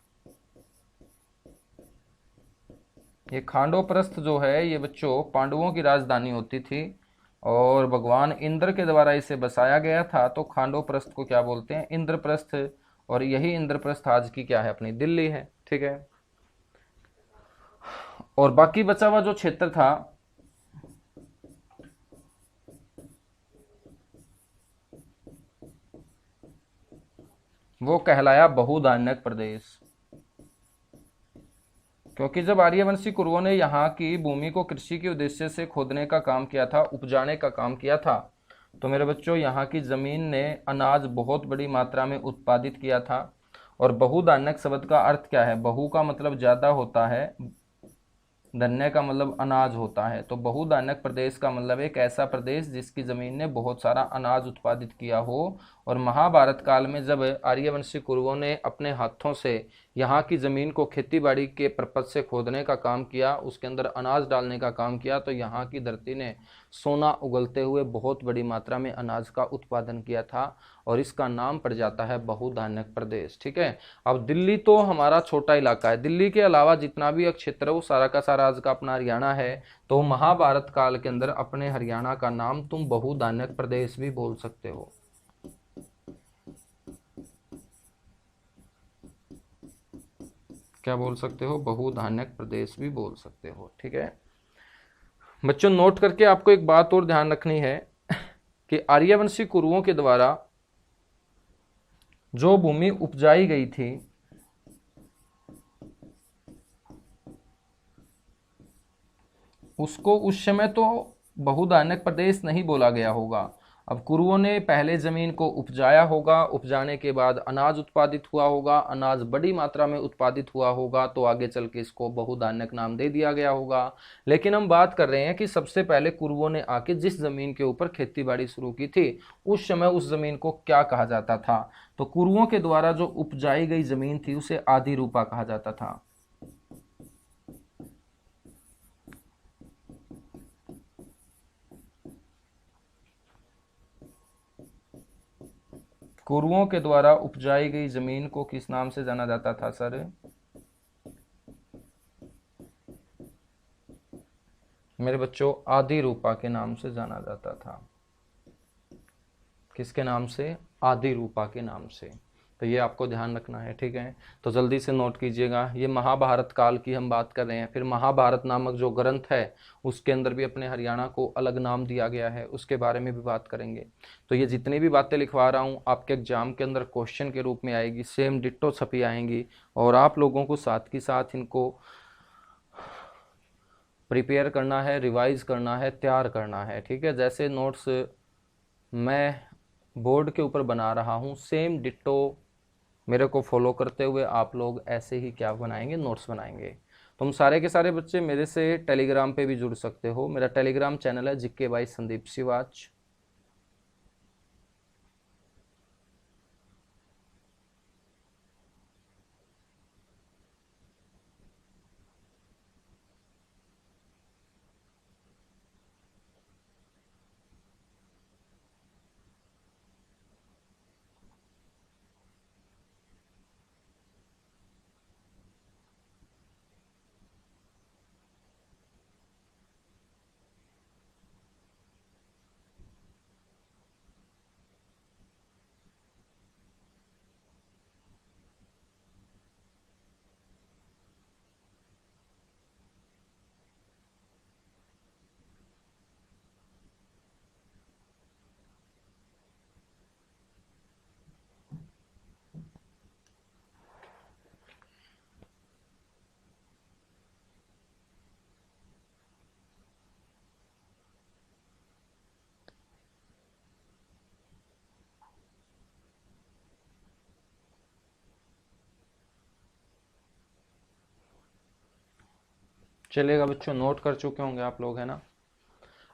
ये खांडोप्रस्थ जो है ये बच्चों पांडवों की राजधानी होती थी और भगवान इंद्र के द्वारा इसे बसाया गया था। तो खांडोप्रस्थ को क्या बोलते हैं? इंद्रप्रस्थ। और यही इंद्रप्रस्थ आज की क्या है? अपनी दिल्ली है। ठीक है। और बाकी बचा हुआ जो क्षेत्र था वो कहलाया बहुधान्यक प्रदेश, क्योंकि जब आर्यवंशी कुरुओं ने यहाँ की भूमि को कृषि के उद्देश्य से खोदने का काम किया था, उपजाने का काम किया था, तो मेरे बच्चों यहाँ की जमीन ने अनाज बहुत बड़ी मात्रा में उत्पादित किया था। और बहुधान्यक शब्द का अर्थ क्या है? बहु का मतलब ज्यादा होता है, धन्य का मतलब अनाज होता है। तो बहुधान्यक प्रदेश का मतलब एक ऐसा प्रदेश जिसकी जमीन ने बहुत सारा अनाज उत्पादित किया हो। और महाभारत काल में जब आर्यवंशी कुरुओं ने अपने हाथों से यहाँ की जमीन को खेतीबाड़ी के पर्पज से खोदने का काम किया, उसके अंदर अनाज डालने का काम किया, तो यहाँ की धरती ने सोना उगलते हुए बहुत बड़ी मात्रा में अनाज का उत्पादन किया था और इसका नाम पड़ जाता है बहुधान्यक प्रदेश। ठीक है। अब दिल्ली तो हमारा छोटा इलाका है, दिल्ली के अलावा जितना भी क्षेत्र है वो सारा का सारा आज का अपना हरियाणा है। तो महाभारत काल के अंदर अपने हरियाणा का नाम तुम बहुधान्यक प्रदेश भी बोल सकते हो। क्या बोल सकते हो? बहुधान्यक प्रदेश भी बोल सकते हो। ठीक है बच्चों, नोट करके आपको एक बात और ध्यान रखनी है कि आर्यवंशी कुरुओं के द्वारा जो भूमि उपजाई गई थी उसको उस समय तो बहुधान्यक प्रदेश नहीं बोला गया होगा। अब कुरुओं ने पहले जमीन को उपजाया होगा, उपजाने के बाद अनाज उत्पादित हुआ होगा, अनाज बड़ी मात्रा में उत्पादित हुआ होगा, तो आगे चल के इसको बहुधान्यक नाम दे दिया गया होगा। लेकिन हम बात कर रहे हैं कि सबसे पहले कुरुओं ने आके जिस जमीन के ऊपर खेती बाड़ी शुरू की थी उस समय उस जमीन को क्या कहा जाता था? तो कुरुओं के द्वारा जो उपजाई गई जमीन थी उसे आदि रूपा कहा जाता था। कुरुओं के द्वारा उपजाई गई जमीन को किस नाम से जाना जाता था सर? मेरे बच्चों आदि रूपा के नाम से जाना जाता था। किसके नाम से? आदि रूपा के नाम से। तो ये आपको ध्यान रखना है। ठीक है। तो जल्दी से नोट कीजिएगा, ये महाभारत काल की हम बात कर रहे हैं। फिर महाभारत नामक जो ग्रंथ है उसके अंदर भी अपने हरियाणा को अलग नाम दिया गया है, उसके बारे में भी बात करेंगे। तो ये जितनी भी बातें लिखवा रहा हूँ आपके एग्जाम के अंदर क्वेश्चन के रूप में आएगी, सेम डिट्टो छपी आएंगी और आप लोगों को साथ के साथ इनको प्रिपेयर करना है, रिवाइज करना है, तैयार करना है। ठीक है। जैसे नोट्स मैं बोर्ड के ऊपर बना रहा हूँ सेम डिट्टो मेरे को फॉलो करते हुए आप लोग ऐसे ही क्या बनाएंगे? नोट्स बनाएंगे। तुम सारे के सारे बच्चे मेरे से टेलीग्राम पे भी जुड़ सकते हो। मेरा टेलीग्राम चैनल है जीके बाय संदीप सिवाच। चलेगा बच्चों, नोट कर चुके होंगे आप लोग, है ना।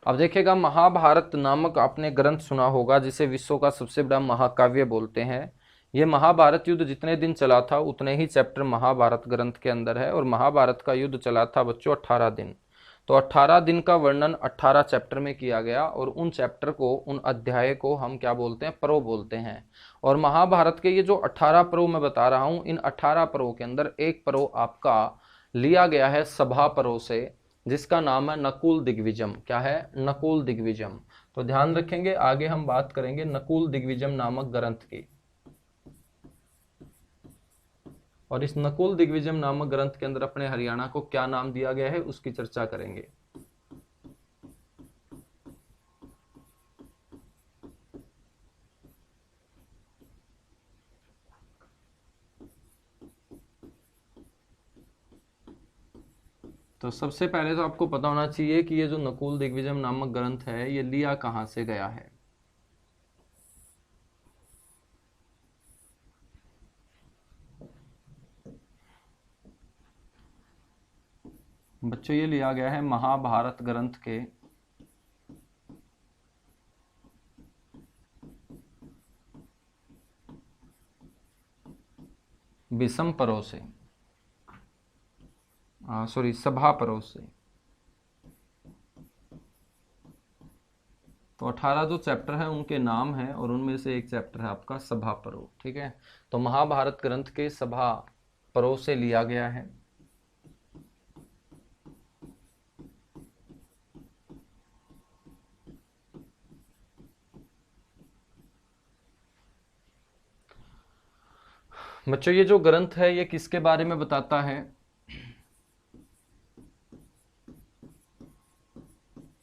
अब देखिएगा, महाभारत नामक आपने ग्रंथ सुना होगा, जिसे विश्व का सबसे बड़ा महाकाव्य बोलते हैं। ये महाभारत युद्ध जितने दिन चला था उतने ही चैप्टर महाभारत ग्रंथ के अंदर है, और महाभारत का युद्ध चला था बच्चों 18 दिन। तो 18 दिन का वर्णन 18 चैप्टर में किया गया, और उन चैप्टर को, उन अध्याय को हम क्या बोलते हैं, पर्व बोलते हैं। और महाभारत के ये जो 18 पर्व मैं बता रहा हूं, इन 18 पर्वों के अंदर एक पर्व आपका लिया गया है सभा पर्व से, जिसका नाम है नकुल दिग्विजय। क्या है? नकुल दिग्विजय। तो ध्यान रखेंगे, आगे हम बात करेंगे नकुल दिग्विजय नामक ग्रंथ की। और इस नकुल दिग्विजय नामक ग्रंथ के अंदर अपने हरियाणा को क्या नाम दिया गया है उसकी चर्चा करेंगे। तो सबसे पहले तो आपको पता होना चाहिए कि ये जो नकुल दिग्विजय नामक ग्रंथ है, ये लिया कहां से गया है। बच्चों, ये लिया गया है महाभारत ग्रंथ के विषम पर्व से, सॉरी, सभा पर्व से। तो 18 जो चैप्टर हैं उनके नाम हैं, और उनमें से एक चैप्टर है आपका सभा पर्व। ठीक है, तो महाभारत ग्रंथ के सभा पर्व से लिया गया है। बच्चों, ये जो ग्रंथ है ये किसके बारे में बताता है?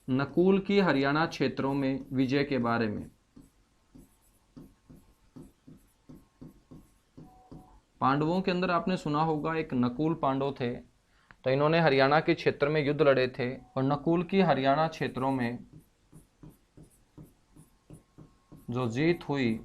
नकुल की हरियाणा क्षेत्रों में विजय के बारे में। पांडवों के अंदर आपने सुना होगा एक नकुल पांडव थे, तो इन्होंने हरियाणा के क्षेत्र में युद्ध लड़े थे, और नकुल की हरियाणा क्षेत्रों में जो जीत हुई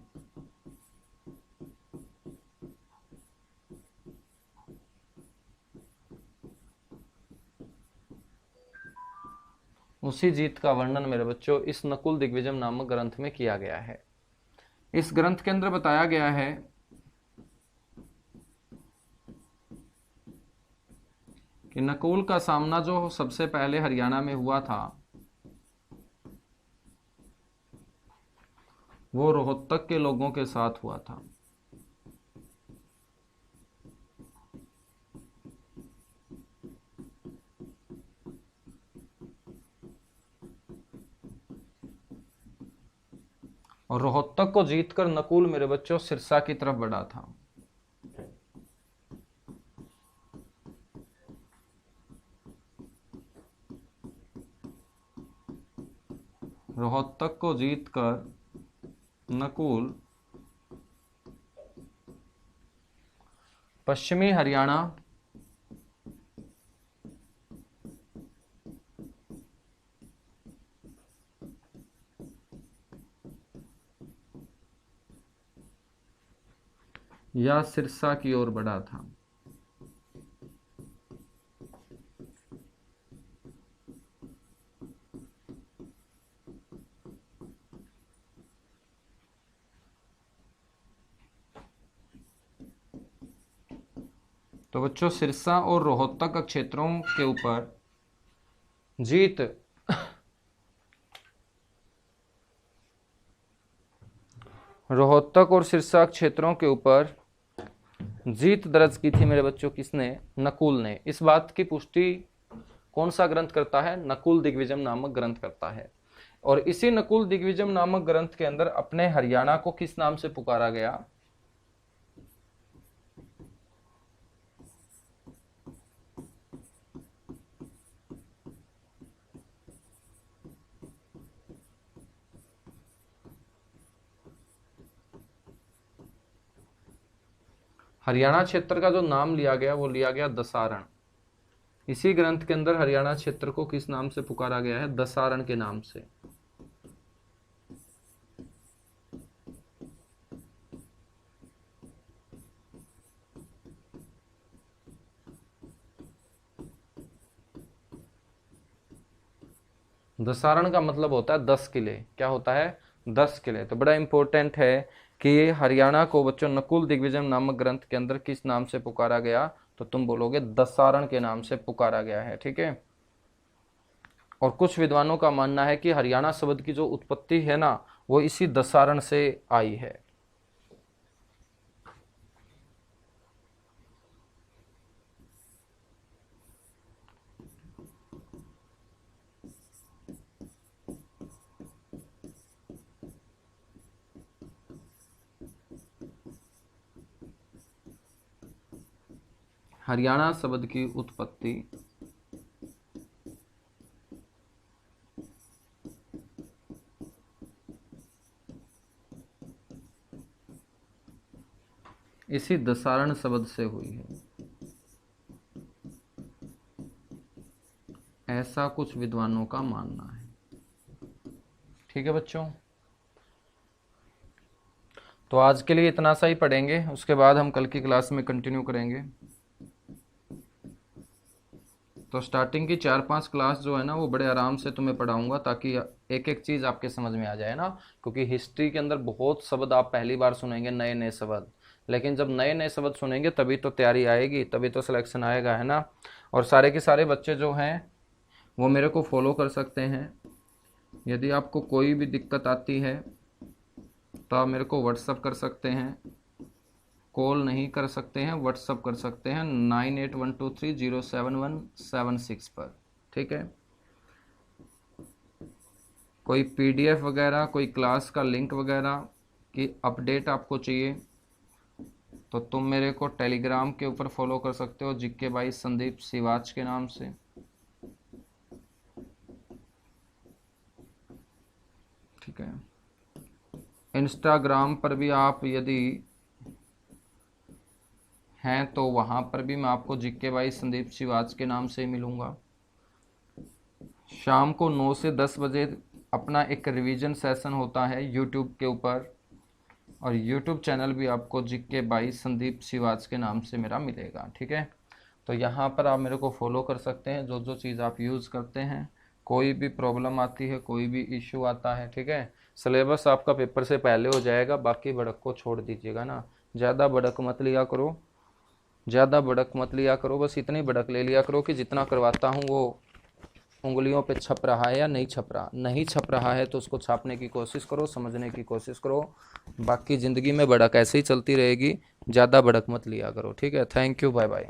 उसी जीत का वर्णन मेरे बच्चों इस नकुल दिग्विजय नामक ग्रंथ में किया गया है। इस ग्रंथ के अंदर बताया गया है कि नकुल का सामना जो सबसे पहले हरियाणा में हुआ था वो रोहतक के लोगों के साथ हुआ था। और रोहतक को जीतकर नकुल मेरे बच्चों सिरसा की तरफ बढ़ा था। रोहतक को जीतकर नकुल पश्चिमी हरियाणा या सिरसा की ओर बढ़ा था। तो बच्चों, सिरसा और रोहतक क्षेत्रों के ऊपर जीत रोहतक और सिरसा क्षेत्रों के ऊपर जीत दर्ज की थी मेरे बच्चों, किसने? नकुल ने। इस बात की पुष्टि कौन सा ग्रंथ करता है? नकुल दिग्विजय नामक ग्रंथ करता है। और इसी नकुल दिग्विजय नामक ग्रंथ के अंदर अपने हरियाणा को किस नाम से पुकारा गया? हरियाणा क्षेत्र का जो नाम लिया गया वो लिया गया दसारण। इसी ग्रंथ के अंदर हरियाणा क्षेत्र को किस नाम से पुकारा गया है? दसारण के नाम से। दसारण का मतलब होता है 10 किले। क्या होता है? 10 किले। तो बड़ा इंपॉर्टेंट है कि ये हरियाणा को बच्चों नकुल दिग्विजय नामक ग्रंथ के अंदर किस नाम से पुकारा गया? तो तुम बोलोगे दसारण के नाम से पुकारा गया है। ठीक है। और कुछ विद्वानों का मानना है कि हरियाणा शब्द की जो उत्पत्ति है ना, वो इसी दसारण से आई है। हरियाणा शब्द की उत्पत्ति इसी दसारण शब्द से हुई है, ऐसा कुछ विद्वानों का मानना है। ठीक है बच्चों, तो आज के लिए इतना सा ही पढ़ेंगे, उसके बाद हम कल की क्लास में कंटिन्यू करेंगे। तो स्टार्टिंग की 4-5 क्लास जो है ना, वो बड़े आराम से तुम्हें पढ़ाऊंगा, ताकि एक एक चीज़ आपके समझ में आ जाए ना। क्योंकि हिस्ट्री के अंदर बहुत शब्द आप पहली बार सुनेंगे, नए नए शब्द। लेकिन जब नए नए शब्द सुनेंगे तभी तो तैयारी आएगी, तभी तो सिलेक्शन आएगा, है ना। और सारे के सारे बच्चे जो हैं वो मेरे को फॉलो कर सकते हैं। यदि आपको कोई भी दिक्कत आती है तो आप मेरे को व्हाट्सअप कर सकते हैं, कॉल नहीं कर सकते हैं, व्हाट्सअप कर सकते हैं 9812307176 पर। ठीक है। कोई पीडीएफ वगैरह, कोई क्लास का लिंक वगैरह की अपडेट आपको चाहिए तो तुम मेरे को टेलीग्राम के ऊपर फॉलो कर सकते हो, जीके भाई संदीप सिवाच के नाम से। ठीक है। इंस्टाग्राम पर भी आप यदि हैं तो वहाँ पर भी मैं आपको जीके भाई संदीप सिवाच के नाम से ही मिलूँगा। शाम को 9 से 10 बजे अपना एक रिवीजन सेशन होता है यूट्यूब के ऊपर, और यूट्यूब चैनल भी आपको जीके भाई संदीप सिवाच के नाम से मेरा मिलेगा। ठीक है। तो यहाँ पर आप मेरे को फॉलो कर सकते हैं, जो जो चीज़ आप यूज़ करते हैं। कोई भी प्रॉब्लम आती है, कोई भी इश्यू आता है, ठीक है, सिलेबस आपका पेपर से पहले हो जाएगा, बाकी भड़क को छोड़ दीजिएगा ना। ज़्यादा भड़क मत लिया करो, ज़्यादा भड़क मत लिया करो, बस इतनी भड़क ले लिया करो कि जितना करवाता हूँ वो उंगलियों पे छप रहा है या नहीं छप रहा। नहीं छप रहा है तो उसको छापने की कोशिश करो, समझने की कोशिश करो। बाकी ज़िंदगी में भड़क ऐसे ही चलती रहेगी, ज़्यादा भड़क मत लिया करो। ठीक है। Thank you, bye bye.